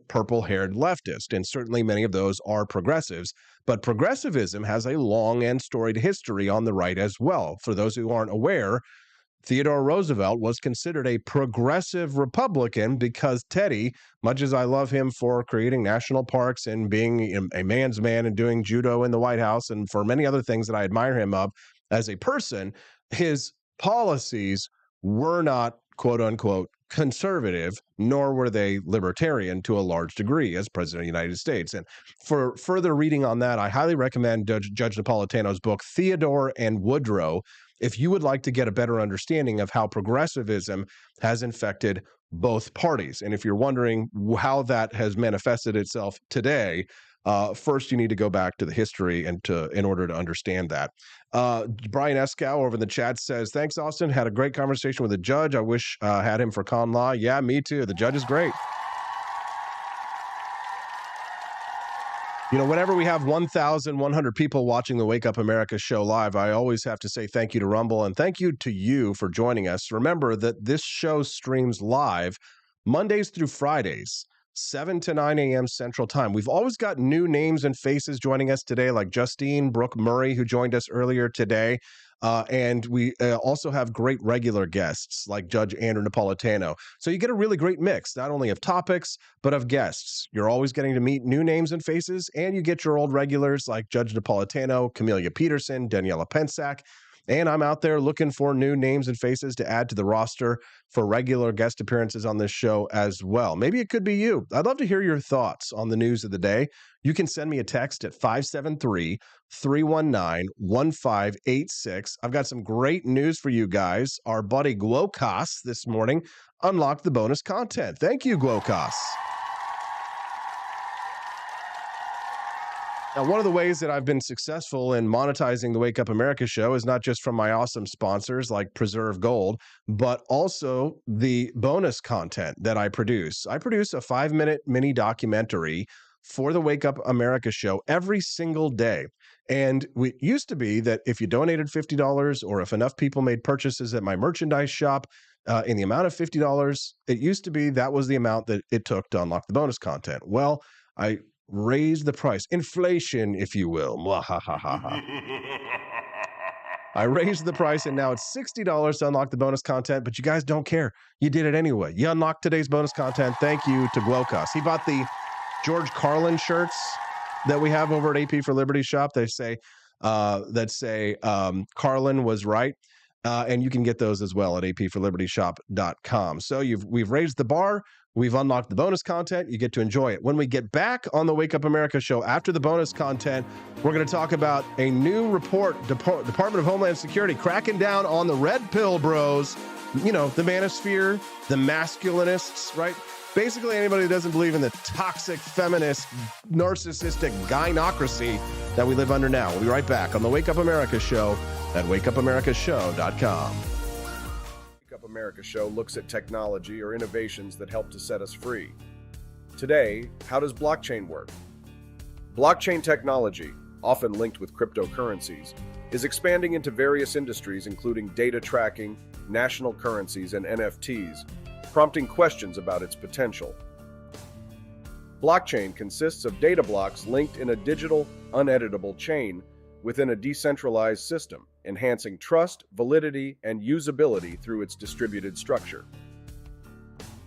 purple-haired leftist, and certainly many of those are progressives. But progressivism has a long and storied history on the right as well. For those who aren't aware, Theodore Roosevelt was considered a progressive Republican because Teddy, much as I love him for creating national parks and being a man's man and doing judo in the White House and for many other things that I admire him of as a person, his policies were not, quote unquote, conservative, nor were they libertarian to a large degree as president of the United States. And for further reading on that, I highly recommend Judge Napolitano's book, Theodore and Woodrow, if you would like to get a better understanding of how progressivism has infected both parties. And if you're wondering how that has manifested itself today, first you need to go back to the history in order to understand that. Brian Eskow over in the chat says, thanks, Austin. Had a great conversation with the judge. I wish I had him for con law. Yeah, me too. The judge is great. You know, whenever we have 1,100 people watching the Wake Up America show live, I always have to say thank you to Rumble and thank you to you for joining us. Remember that this show streams live Mondays through Fridays, 7 to 9 a.m. Central Time. We've always got new names and faces joining us today, like Justine Brooke Murray, who joined us earlier today. And we also have great regular guests like Judge Andrew Napolitano. So you get a really great mix, not only of topics, but of guests. You're always getting to meet new names and faces, and you get your old regulars like Judge Napolitano, Camelia Peterson, Daniela Pensack. And I'm out there looking for new names and faces to add to the roster for regular guest appearances on this show as well. Maybe it could be you. I'd love to hear your thoughts on the news of the day. You can send me a text at 573-319-1586. I've got some great news for you guys. Our buddy Glowcas this morning unlocked the bonus content. Thank you, Glowcas. Now, one of the ways that I've been successful in monetizing the Wake Up America show is not just from my awesome sponsors like Preserve Gold, but also the bonus content that I produce. I produce a 5-minute mini documentary for the Wake Up America show every single day. And it used to be that if you donated $50 or if enough people made purchases at my merchandise shop in the amount of $50, it used to be that was the amount that it took to unlock the bonus content. Well, I raise the price. Inflation, if you will. I raised the price, and now it's $60 to unlock the bonus content, but you guys don't care. You did it anyway. You unlocked today's bonus content. Thank you to Glowcas. He bought the George Carlin shirts that we have over at AP for Liberty shop. They say, Carlin was right. And you can get those as well at apforlibertyshop.com. So we've raised the bar. We've unlocked the bonus content. You get to enjoy it. When we get back on the Wake Up America show after the bonus content, we're going to talk about a new report, Department of Homeland Security, cracking down on the red pill bros, you know, the manosphere, the masculinists, right? Basically, anybody who doesn't believe in the toxic, feminist, narcissistic gynocracy that we live under now. We'll be right back on the Wake Up America show at wakeupAmericaShow.com. Wake Up America show looks at technology or innovations that help to set us free. Today, how does blockchain work? Blockchain technology, often linked with cryptocurrencies, is expanding into various industries including data tracking, national currencies, and NFTs, prompting questions about its potential. Blockchain consists of data blocks linked in a digital, uneditable chain within a decentralized system, enhancing trust, validity, and usability through its distributed structure.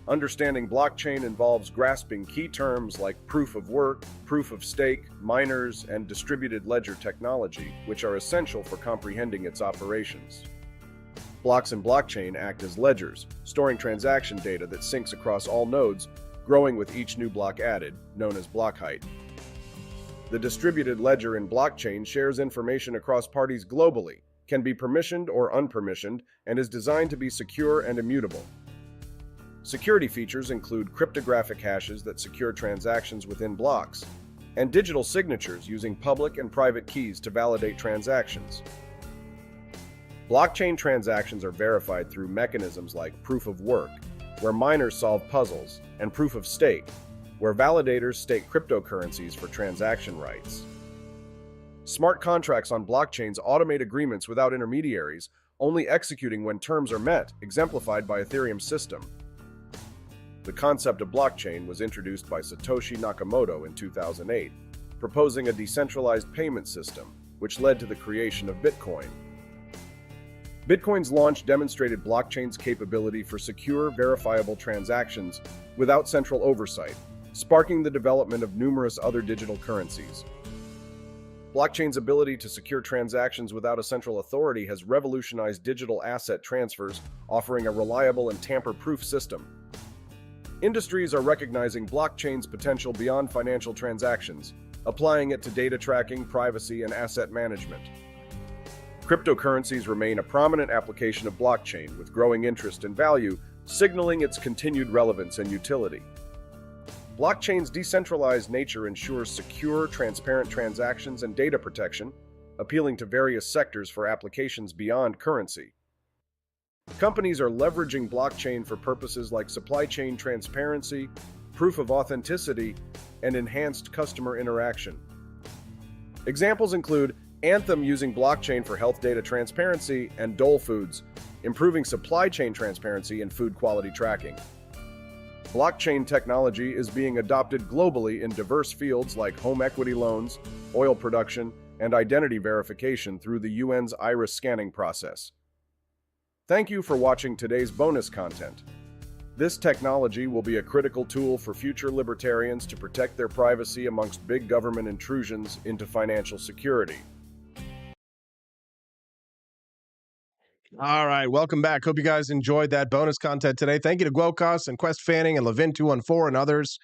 Understanding blockchain involves grasping key terms like proof of work, proof of stake, miners, and distributed ledger technology, which are essential for comprehending its operations. Blocks in blockchain act as ledgers, storing transaction data that syncs across all nodes, growing with each new block added, known as block height. The distributed ledger in blockchain shares information across parties globally, can be permissioned or unpermissioned, and is designed to be secure and immutable. Security features include cryptographic hashes that secure transactions within blocks, and digital signatures using public and private keys to validate transactions. Blockchain transactions are verified through mechanisms like proof of work, where miners solve puzzles, and proof of stake, where validators stake cryptocurrencies for transaction rights. Smart contracts on blockchains automate agreements without intermediaries, only executing when terms are met, exemplified by Ethereum's system. The concept of blockchain was introduced by Satoshi Nakamoto in 2008, proposing a decentralized payment system, which led to the creation of Bitcoin. Bitcoin's launch demonstrated blockchain's capability for secure, verifiable transactions without central oversight, sparking the development of numerous other digital currencies. Blockchain's ability to secure transactions without a central authority has revolutionized digital asset transfers, offering a reliable and tamper-proof system. Industries are recognizing blockchain's potential beyond financial transactions, applying it to data tracking, privacy, and asset management. Cryptocurrencies remain a prominent application of blockchain, with growing interest and value, signaling its continued relevance and utility. Blockchain's decentralized nature ensures secure, transparent transactions and data protection, appealing to various sectors for applications beyond currency. Companies are leveraging blockchain for purposes like supply chain transparency, proof of authenticity, and enhanced customer interaction. Examples include Anthem using blockchain for health data transparency, and Dole Foods, improving supply chain transparency and food quality tracking. Blockchain technology is being adopted globally in diverse fields like home equity loans, oil production, and identity verification through the UN's iris scanning process. Thank you for watching today's bonus content. This technology will be a critical tool for future libertarians to protect their privacy amongst big government intrusions into financial security. All right, welcome back. Hope you guys enjoyed that bonus content today. Thank you to Guocos and Quest Fanning and Levin214 and others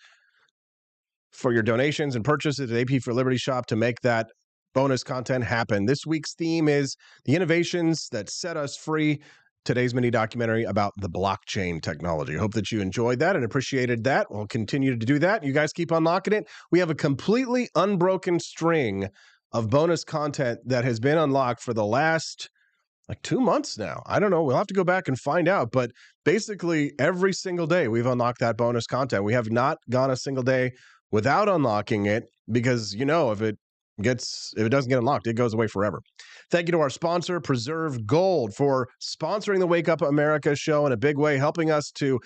for your donations and purchases at AP for Liberty shop to make that bonus content happen. This week's theme is the innovations that set us free. Today's mini documentary about the blockchain technology. I hope that you enjoyed that and appreciated that. We'll continue to do that. You guys keep unlocking it. We have a completely unbroken string of bonus content that has been unlocked for the last 2 months now. I don't know. We'll have to go back and find out. But basically, every single day we've unlocked that bonus content. We have not gone a single day without unlocking it because, if it doesn't get unlocked, it goes away forever. Thank you to our sponsor, Preserve Gold, for sponsoring the Wake Up America show in a big way, helping us to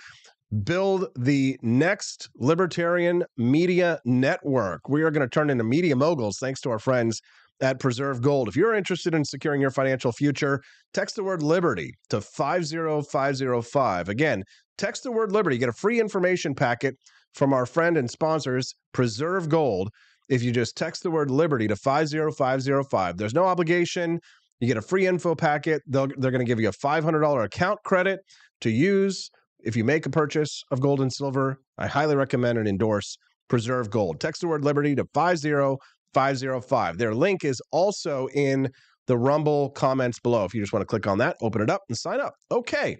build the next libertarian media network. We are going to turn into media moguls thanks to our friends at Preserve Gold. If you're interested in securing your financial future, text the word Liberty to 50505. Again, text the word Liberty. Get a free information packet from our friend and sponsors, Preserve Gold. If you just text the word Liberty to 50505, there's no obligation. You get a free info packet. They're going to give you a $500 account credit to use if you make a purchase of gold and silver. I highly recommend and endorse Preserve Gold. Text the word Liberty to 50505. Their link is also in the Rumble comments below. If you just want to click on that, open it up and sign up. Okay.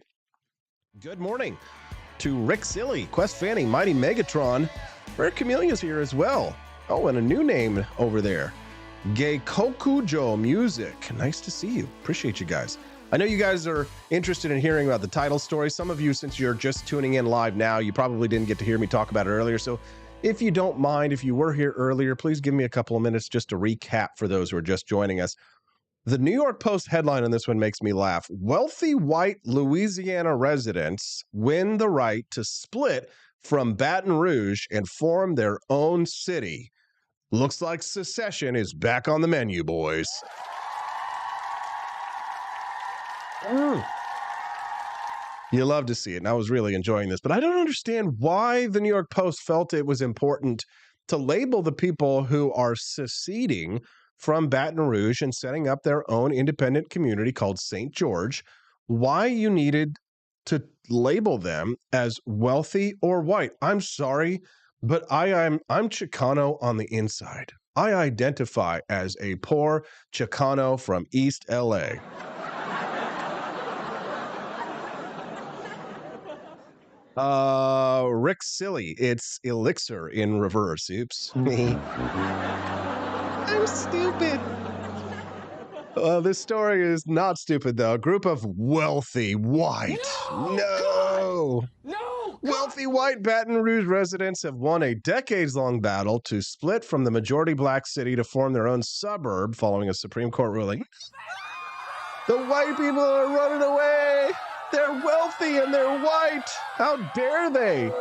Good morning to Rick Silly, Quest Fanning, Mighty Megatron. Rare Chameleon's here as well. Oh, and a new name over there. Geikokujo Music. Nice to see you. Appreciate you guys. I know you guys are interested in hearing about the title story. Some of you, since you're just tuning in live now, you probably didn't get to hear me talk about it earlier. So if you don't mind, if you were here earlier, please give me a couple of minutes just to recap for those who are just joining us. The New York Post headline on this one makes me laugh. Wealthy white Louisiana residents win the right to split from Baton Rouge and form their own city. Looks like secession is back on the menu, boys. You love to see it, and I was really enjoying this. But I don't understand why the New York Post felt it was important to label the people who are seceding from Baton Rouge and setting up their own independent community called St. George, why you needed to label them as wealthy or white. I'm sorry, but I'm Chicano on the inside. I identify as a poor Chicano from East LA. Rick Silly, it's Elixir in reverse. Oops. I'm stupid. This story is not stupid, though. A group of wealthy white. No! Wealthy white Baton Rouge residents have won a decades-long battle to split from the majority black city to form their own suburb following a Supreme Court ruling. The white people are running away. They're wealthy and they're white. How dare they?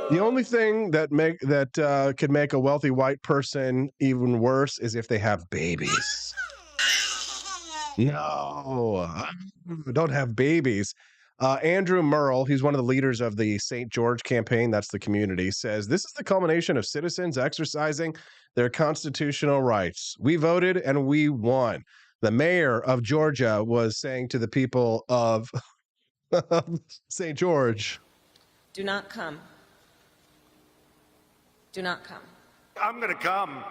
The only thing that could make a wealthy white person even worse is if they have babies. No, don't have babies. Andrew Merle, he's one of the leaders of the St. George campaign, that's the community, says this is the culmination of citizens exercising their constitutional rights. We voted and we won. The mayor of Georgia was saying to the people of St. George, Do not come. Do not come. I'm going to come.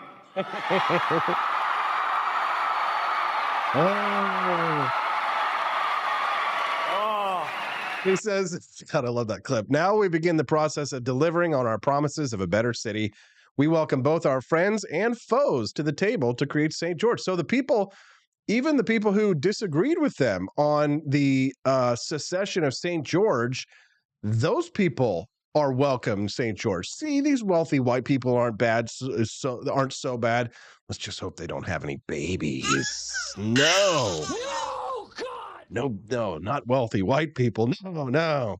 He says, God, I love that clip. Now we begin the process of delivering on our promises of a better city. We welcome both our friends and foes to the table to create St. George. So the people, even the people who disagreed with them on the secession of St. George, those people are welcome St. George. See, these wealthy white people aren't bad, aren't so bad. Let's just hope they don't have any babies. No. No, not wealthy white people. No.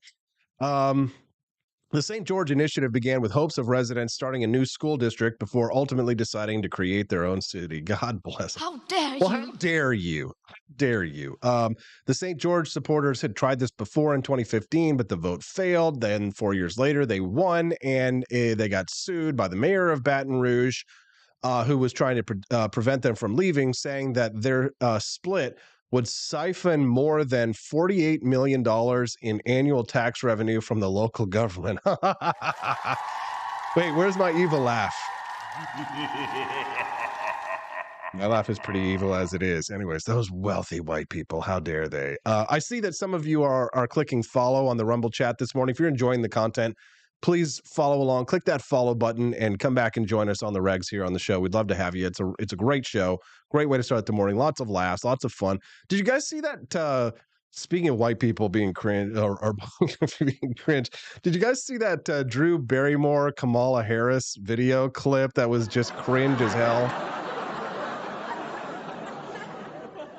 The St. George Initiative began with hopes of residents starting a new school district before ultimately deciding to create their own city. God bless them. How dare you? Well, how dare you? How dare you? The St. George supporters had tried this before in 2015, but the vote failed. Then 4 years later, they won, and they got sued by the mayor of Baton Rouge, who was trying to prevent them from leaving, saying that their split would siphon more than $48 million in annual tax revenue from the local government. Wait, where's my evil laugh? My laugh is pretty evil as it is. Anyways, those wealthy white people, how dare they? I see that some of you are clicking follow on the Rumble chat this morning. If you're enjoying the content, please follow along. Click that follow button and come back and join us on the regs here on the show. We'd love to have you. It's a great show. Great way to start the morning. Lots of laughs, lots of fun. Did you guys see that? Speaking of white people being cringe or being cringe, did you guys see that Drew Barrymore, Kamala Harris video clip that was just cringe as hell?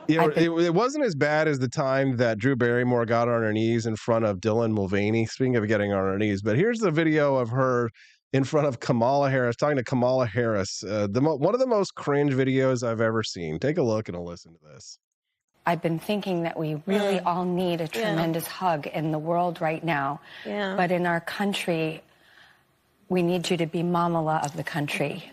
You know, it wasn't as bad as the time that Drew Barrymore got on her knees in front of Dylan Mulvaney. Speaking of getting on her knees, but here's the video of her in front of Kamala Harris, talking to Kamala Harris. One of the most cringe videos I've ever seen. Take a look and a listen to this. I've been thinking that we really all need a tremendous hug in the world right now. Yeah. But in our country, we need you to be Mamala of the country.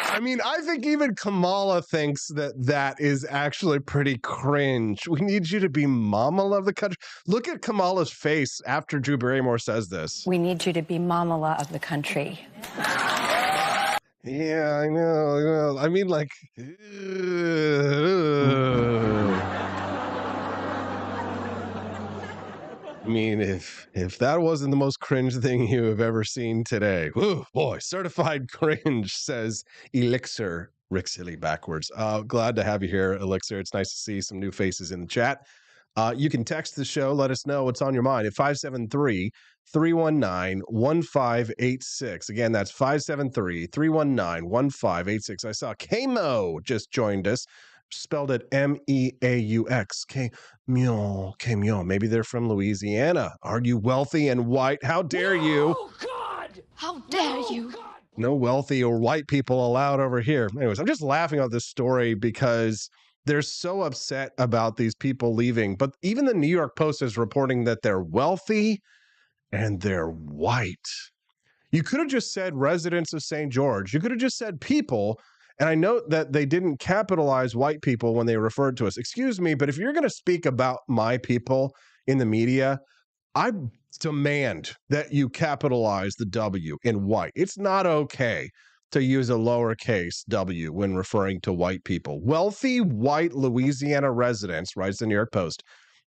I mean, I think even Kamala thinks that is actually pretty cringe. We need you to be Mamala of the country. Look at Kamala's face after Drew Barrymore says this. We need you to be Mamala of the country. Yeah, I know. I mean, like, I mean, if that wasn't the most cringe thing you have ever seen today, whoo, boy, certified cringe, says Elixir, Rick Silly backwards. Glad to have you here, Elixir. It's nice to see some new faces in the chat. You can text the show. Let us know what's on your mind at 573-319-1586. Again, that's 573-319-1586. I saw Kamo just joined us. spelled it M-E-A-U-X. Camion. Maybe they're from Louisiana. Are you wealthy and white? How dare you? How dare you? No wealthy or white people allowed over here. Anyways, I'm just laughing at this story because they're so upset about these people leaving. But even the New York Post is reporting that they're wealthy and they're white. You could have just said residents of St. George. You could have just said people. And I note that they didn't capitalize white people when they referred to us. Excuse me, but if you're going to speak about my people in the media, I demand that you capitalize the W in white. It's not okay to use a lowercase w when referring to white people. Wealthy white Louisiana residents, writes the New York Post,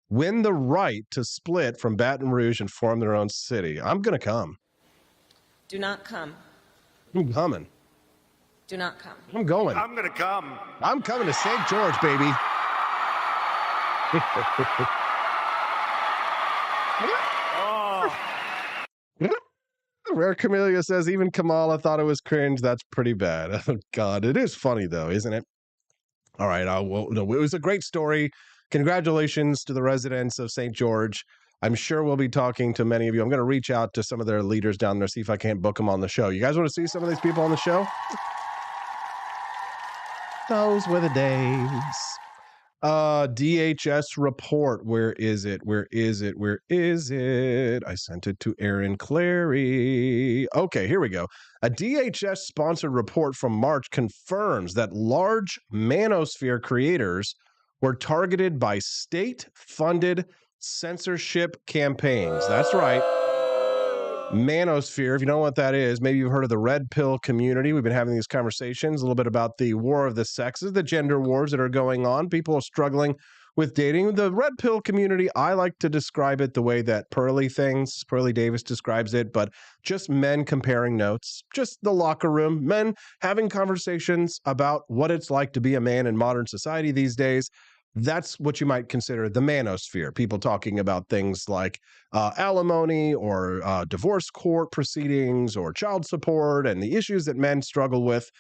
win the right to split from Baton Rouge and form their own city. I'm going to come. Do not come. I'm coming. Do not come. I'm going. I'm going to come. I'm coming to St. George, baby. Rare Camellia says, even Kamala thought it was cringe. That's pretty bad. Oh, God, it is funny, though, isn't it? All right. No, it was a great story. Congratulations to the residents of St. George. I'm sure we'll be talking to many of you. I'm going to reach out to some of their leaders down there, see if I can't book them on the show. You guys want to see some of these people on the show? Those were the days. DHS report. Where is it? I sent it to Aaron Clary. Okay, here we go. A DHS-sponsored report from March confirms that large manosphere creators were targeted by state-funded censorship campaigns. That's right. Manosphere, if you know what that is, maybe you've heard of the red pill community. We've been having these conversations a little bit about the war of the sexes, the gender wars that are going on. People are struggling with dating. The red pill community, I like to describe it the way that Pearly Davis describes it, but just men comparing notes, just the locker room, men having conversations about what it's like to be a man in modern society these days. That's what you might consider the manosphere. People talking about things like alimony or divorce court proceedings or child support and the issues that men struggle with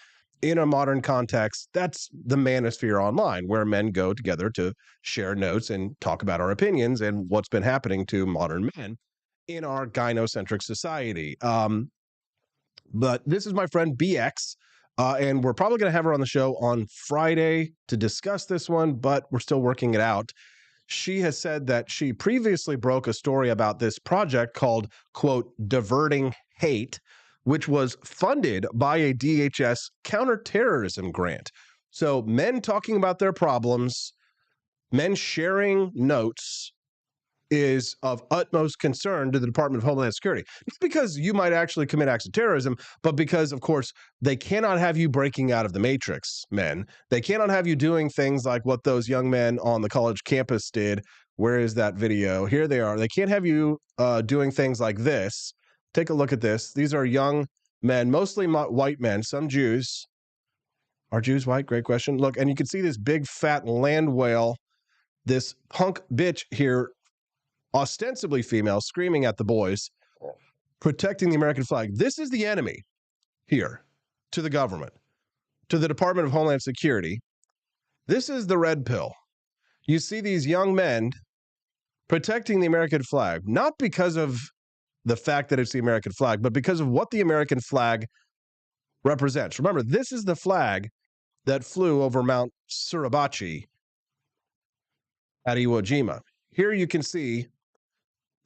in a modern context. That's the manosphere online, where men go together to share notes and talk about our opinions and what's been happening to modern men in our gynocentric society. But this is my friend BX. And we're probably going to have her on the show on Friday to discuss this one, but we're still working it out. She has said that she previously broke a story about this project called, quote, Diverting Hate, which was funded by a DHS counterterrorism grant. So men talking about their problems, men sharing notes, is of utmost concern to the Department of Homeland Security. Not because you might actually commit acts of terrorism, but because, of course, they cannot have you breaking out of the matrix, men. They cannot have you doing things like what those young men on the college campus did. Where is that video? Here they are. They can't have you doing things like this. Take a look at this. These are young men, mostly white men, some Jews. Are Jews white? Great question. Look, and you can see this big fat land whale, this punk bitch here, ostensibly female, screaming at the boys, protecting the American flag. This is the enemy here to the government, to the Department of Homeland Security. This is the red pill. You see these young men protecting the American flag, not because of the fact that it's the American flag, but because of what the American flag represents. Remember, this is the flag that flew over Mount Suribachi at Iwo Jima. Here you can see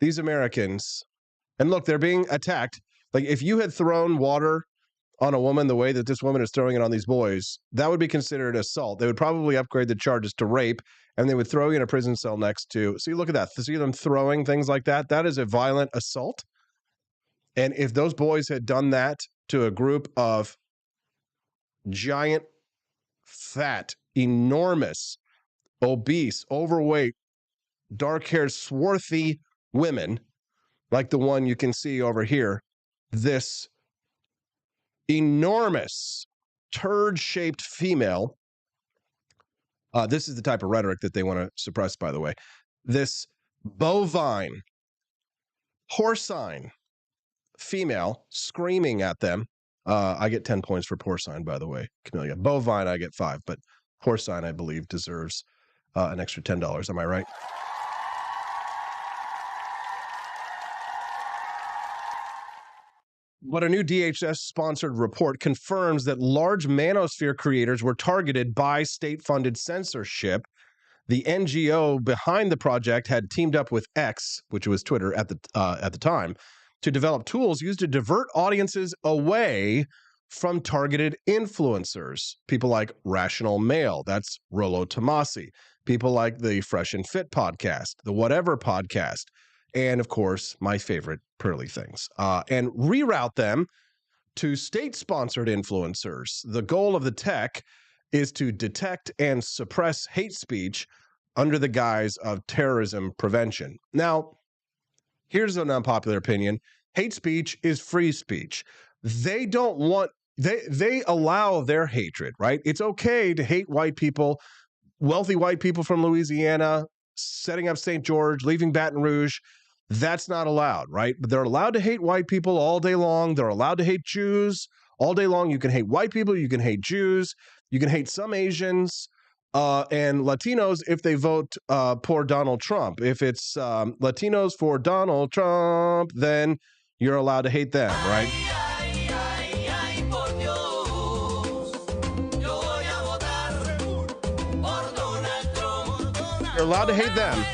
these Americans, and look, they're being attacked. Like, if you had thrown water on a woman the way that this woman is throwing it on these boys, that would be considered assault. They would probably upgrade the charges to rape, and they would throw you in a prison cell next to. See, look at that. See them throwing things like that? That is a violent assault. And if those boys had done that to a group of giant, fat, enormous, obese, overweight, dark-haired, swarthy women, like the one you can see over here, this enormous turd-shaped female, this is the type of rhetoric that they want to suppress, by the way, this bovine, porcine female screaming at them. I get 10 points for porcine, by the way, Camellia. Bovine, I get 5, but Porcine, I believe, deserves an extra $10. Am I right? But a new DHS-sponsored report confirms that large manosphere creators were targeted by state-funded censorship. The NGO behind the project had teamed up with X, which was Twitter at the time, to develop tools used to divert audiences away from targeted influencers. People like Rational Male, that's Rollo Tomasi. People like the Fresh and Fit podcast, the Whatever podcast, and of course, my favorite, Pearly Things, and reroute them to state-sponsored influencers. The goal of the tech is to detect and suppress hate speech under the guise of terrorism prevention. Now, here's an unpopular opinion. Hate speech is free speech. They don't want, they allow their hatred, right? It's okay to hate white people, wealthy white people from Louisiana, setting up St. George, leaving Baton Rouge. That's not allowed, right? But they're allowed to hate white people all day long. They're allowed to hate Jews all day long. You can hate white people. You can hate Jews. You can hate some Asians and Latinos if they vote for Donald Trump. If it's Latinos for Donald Trump, then you're allowed to hate them, right? You're allowed to hate them.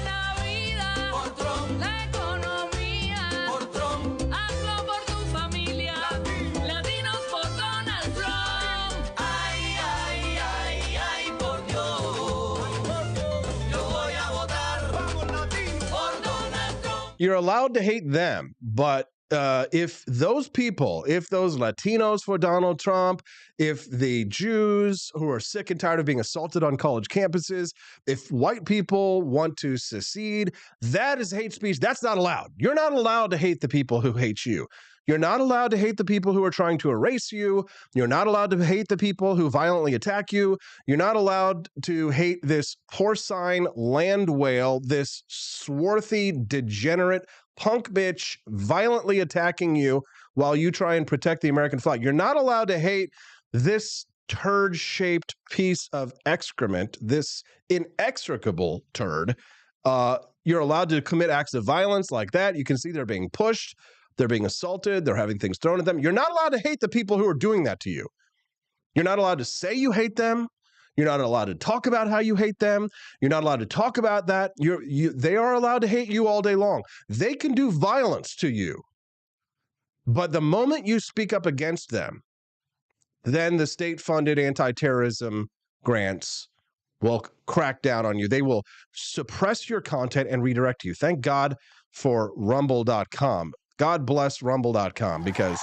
You're allowed to hate them, but if those people, if those Latinos for Donald Trump, if the Jews who are sick and tired of being assaulted on college campuses, if white people want to secede, that is hate speech. That's not allowed. You're not allowed to hate the people who hate you. You're not allowed to hate the people who are trying to erase you. You're not allowed to hate the people who violently attack you. You're not allowed to hate this porcine land whale, this swarthy, degenerate punk bitch violently attacking you while you try and protect the American flag. You're not allowed to hate this turd-shaped piece of excrement, this inextricable turd. You're allowed to commit acts of violence like that. You can see they're being pushed. They're being assaulted. They're having things thrown at them. You're not allowed to hate the people who are doing that to you. You're not allowed to say you hate them. You're not allowed to talk about how you hate them. You're not allowed to talk about that. They are allowed to hate you all day long. They can do violence to you. But the moment you speak up against them, then the state-funded anti-terrorism grants will crack down on you. They will suppress your content and redirect you. Thank God for Rumble.com. God bless Rumble.com because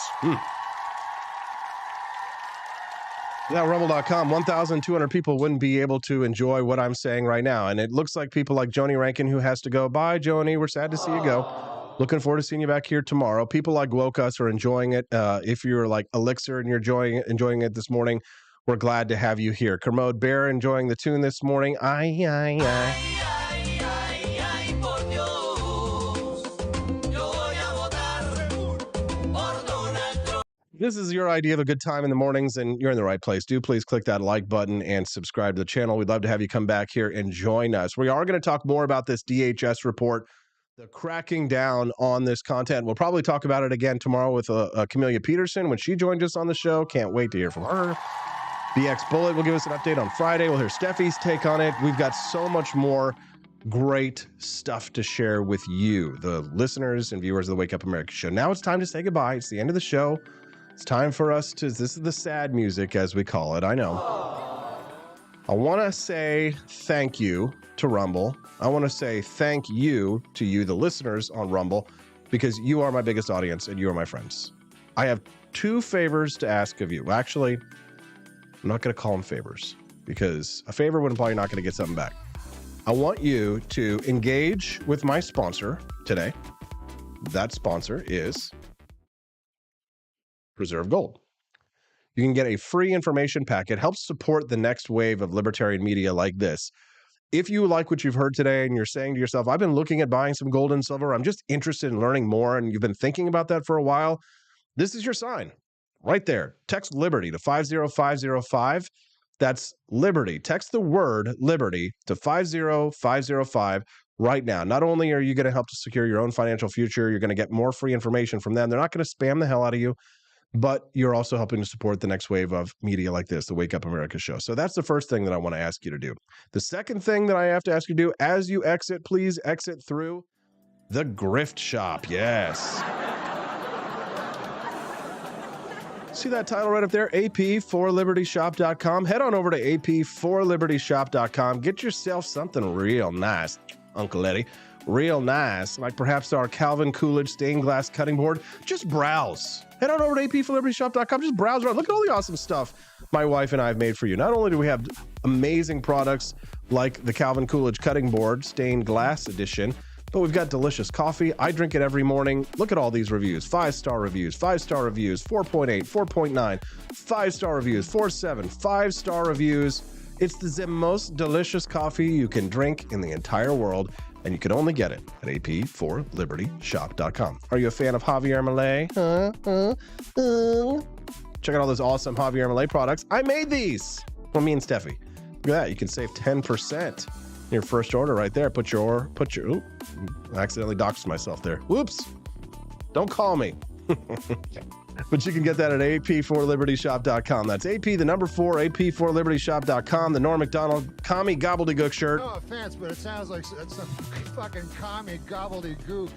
without Rumble.com, 1,200 people wouldn't be able to enjoy what I'm saying right now. And it looks like people like Joni Rankin who has to go. Bye, Joni. We're sad to see you go. Looking forward to seeing you back here tomorrow. People like Wokus are enjoying it. If you're like Elixir and you're enjoying it this morning, we're glad to have you here. Kermode Bear enjoying the tune this morning. This is your idea of a good time in the mornings, and you're in the right place. Do please click that like button and subscribe to the channel. We'd love to have you come back here and join us. We are going to talk more about this DHS report, the cracking down on this content. We'll probably talk about it again tomorrow with Camelia Peterson when she joined us on the show. Can't wait to hear from her. BX Bullet will give us an update on Friday. We'll hear Steffi's take on it. We've got so much more great stuff to share with you, the listeners and viewers of the Wake Up America show. Now it's time to say goodbye. It's the end of the show. It's time for us to, this is the sad music as we call it, I know. I want to say thank you to Rumble. I want to say thank you to you, the listeners on Rumble, because you are my biggest audience and you are my friends. I have two favors to ask of you. Actually, I'm not going to call them favors because a favor would imply you're not going to get something back. I want you to engage with my sponsor today. That sponsor is Preserve Gold. You can get a free information packet, helps support the next wave of libertarian media like this. If you like what you've heard today and you're saying to yourself, I've been looking at buying some gold and silver, I'm just interested in learning more, and you've been thinking about that for a while, this is your sign right there. Text Liberty to 50505. That's Liberty. Text the word Liberty to 50505 right now. Not only are you going to help to secure your own financial future, you're going to get more free information from them. They're not going to spam the hell out of you, but you're also helping to support the next wave of media like this, the Wake Up America show. So that's the first thing that I want to ask you to do. The second thing that I have to ask you to do, as you exit, please exit through the Grift Shop. Yes. See that title right up there? AP4libertyshop.com. Head on over to AP4libertyshop.com. Get yourself something real nice, Uncle Eddie. Real nice, like perhaps our Calvin Coolidge stained glass cutting board. Just browse. Head on over to AP4libertyshop.com. Just browse around. Look at all the awesome stuff my wife and I have made for you. Not only do we have amazing products like the Calvin Coolidge cutting board, stained glass edition, but we've got delicious coffee. I drink it every morning. Look at all these reviews. 5-star reviews, 5-star reviews, 4.8, 4.9, 5-star reviews, 4.7, 5-star reviews. It's the most delicious coffee you can drink in the entire world, and you can only get it at AP4libertyshop.com. Are you a fan of Javier Milei? Check out all those awesome Javier Milei products. I made these. Well, me and Steffi. Look at that. You can save 10%. Your first order right there. Put your, I accidentally doxed myself there. Whoops. Don't call me. But you can get that at AP4libertyshop.com. That's AP, the number 4, AP4libertyshop.com. The Norm Macdonald commie gobbledygook shirt. No offense, but it sounds like some fucking commie gobbledygook.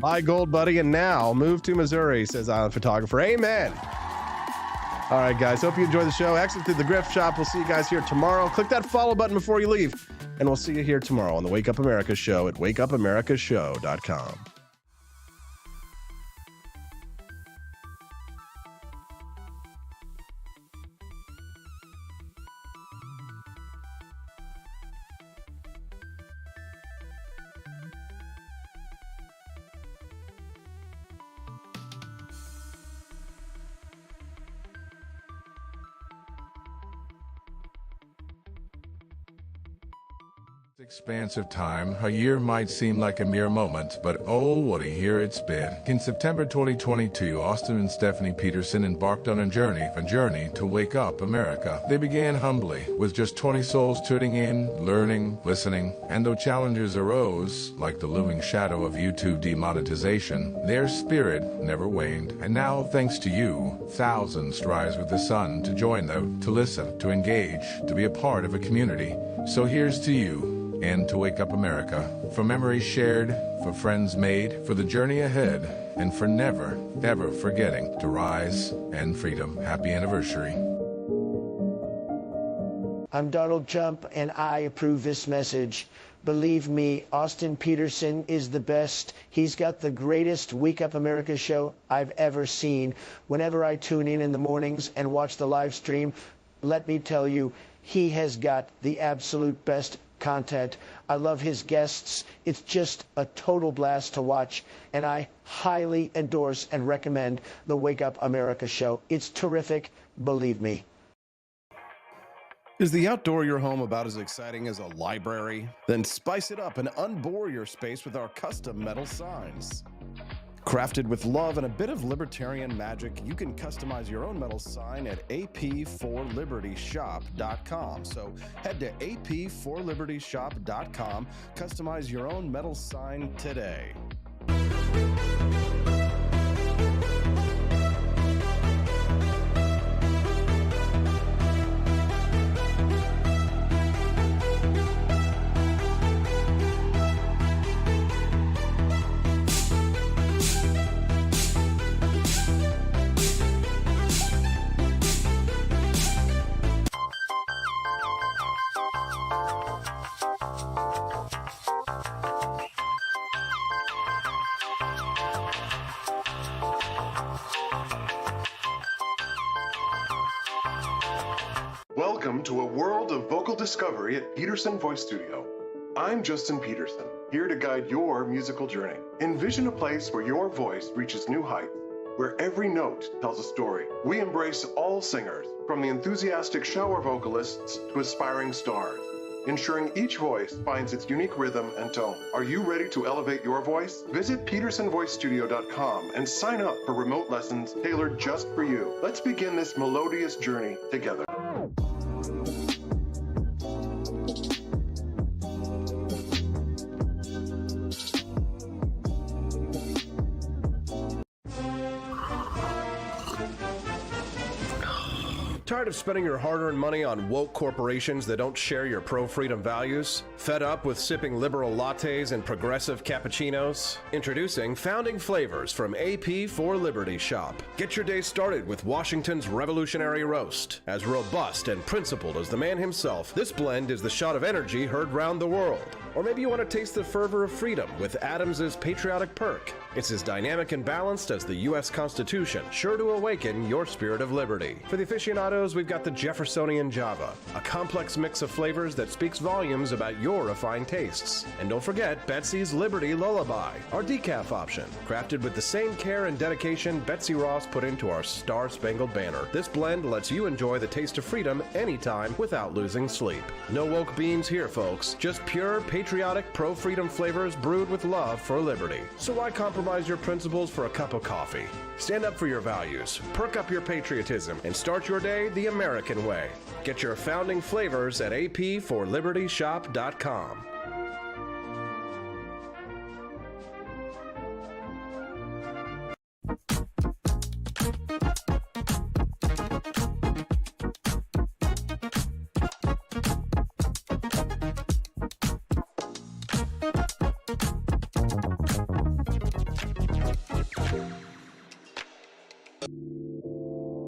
Buy gold, buddy, and now move to Missouri, says Island Photographer. Amen. All right, guys. Hope you enjoy the show. Exit through the Grift Shop. We'll see you guys here tomorrow. Click that follow button before you leave. And we'll see you here tomorrow on the Wake Up America show at wakeupAmericaShow.com. Expanse of time, a year might seem like a mere moment, but oh, what a year it's been. In September 2022, Austin and Stephanie Peterson embarked on a journey to wake up America. They began humbly, with just 20 souls tuning in, learning, listening, and though challenges arose, like the looming shadow of YouTube demonetization, their spirit never waned. And now, thanks to you, thousands rise with the sun to join them, to listen, to engage, to be a part of a community. So here's to you, and to Wake Up America, for memories shared, for friends made, for the journey ahead, and for never, ever forgetting to rise and freedom. Happy anniversary. I'm Donald Trump, and I approve this message. Believe me, Austin Peterson is the best. He's got the greatest Wake Up America show I've ever seen. Whenever I tune in the mornings and watch the live stream, let me tell you, he has got the absolute best content. I love his guests. It's just a total blast to watch, and I highly endorse and recommend the Wake Up America show. It's terrific, believe me. Is the outdoor your home about as exciting as a library? Then spice it up and unbore your space with our custom metal signs. Crafted with love and a bit of libertarian magic, you can customize your own metal sign at AP4libertyshop.com. So head to AP4libertyshop.com, customize your own metal sign today. Welcome to a world of vocal discovery at Peterson Voice Studio. I'm Justin Peterson, here to guide your musical journey. Envision a place where your voice reaches new heights, where every note tells a story. We embrace all singers, from the enthusiastic shower vocalists to aspiring stars, ensuring each voice finds its unique rhythm and tone. Are you ready to elevate your voice? Visit PetersonVoiceStudio.com and sign up for remote lessons tailored just for you. Let's begin this melodious journey together. Tired of spending your hard-earned money on woke corporations that don't share your pro-freedom values? Fed up with sipping liberal lattes and progressive cappuccinos? Introducing Founding Flavors from AP for Liberty Shop. Get your day started with Washington's Revolutionary Roast. As robust and principled as the man himself, this blend is the shot of energy heard round the world. Or maybe you want to taste the fervor of freedom with Adams's Patriotic Perk. It's as dynamic and balanced as the U.S. Constitution, sure to awaken your spirit of liberty. For the aficionados, we've got the Jeffersonian Java, a complex mix of flavors that speaks volumes about your refined tastes. And don't forget Betsy's Liberty Lullaby, our decaf option, crafted with the same care and dedication Betsy Ross put into our Star-Spangled Banner. This blend lets you enjoy the taste of freedom anytime without losing sleep. No woke beans here, folks. Just pure, patriotic, pro-freedom flavors brewed with love for liberty. So why compromise your principles for a cup of coffee? Stand up for your values, perk up your patriotism, and start your day the American way. Get your Founding Flavors at apforlibertyshop.com.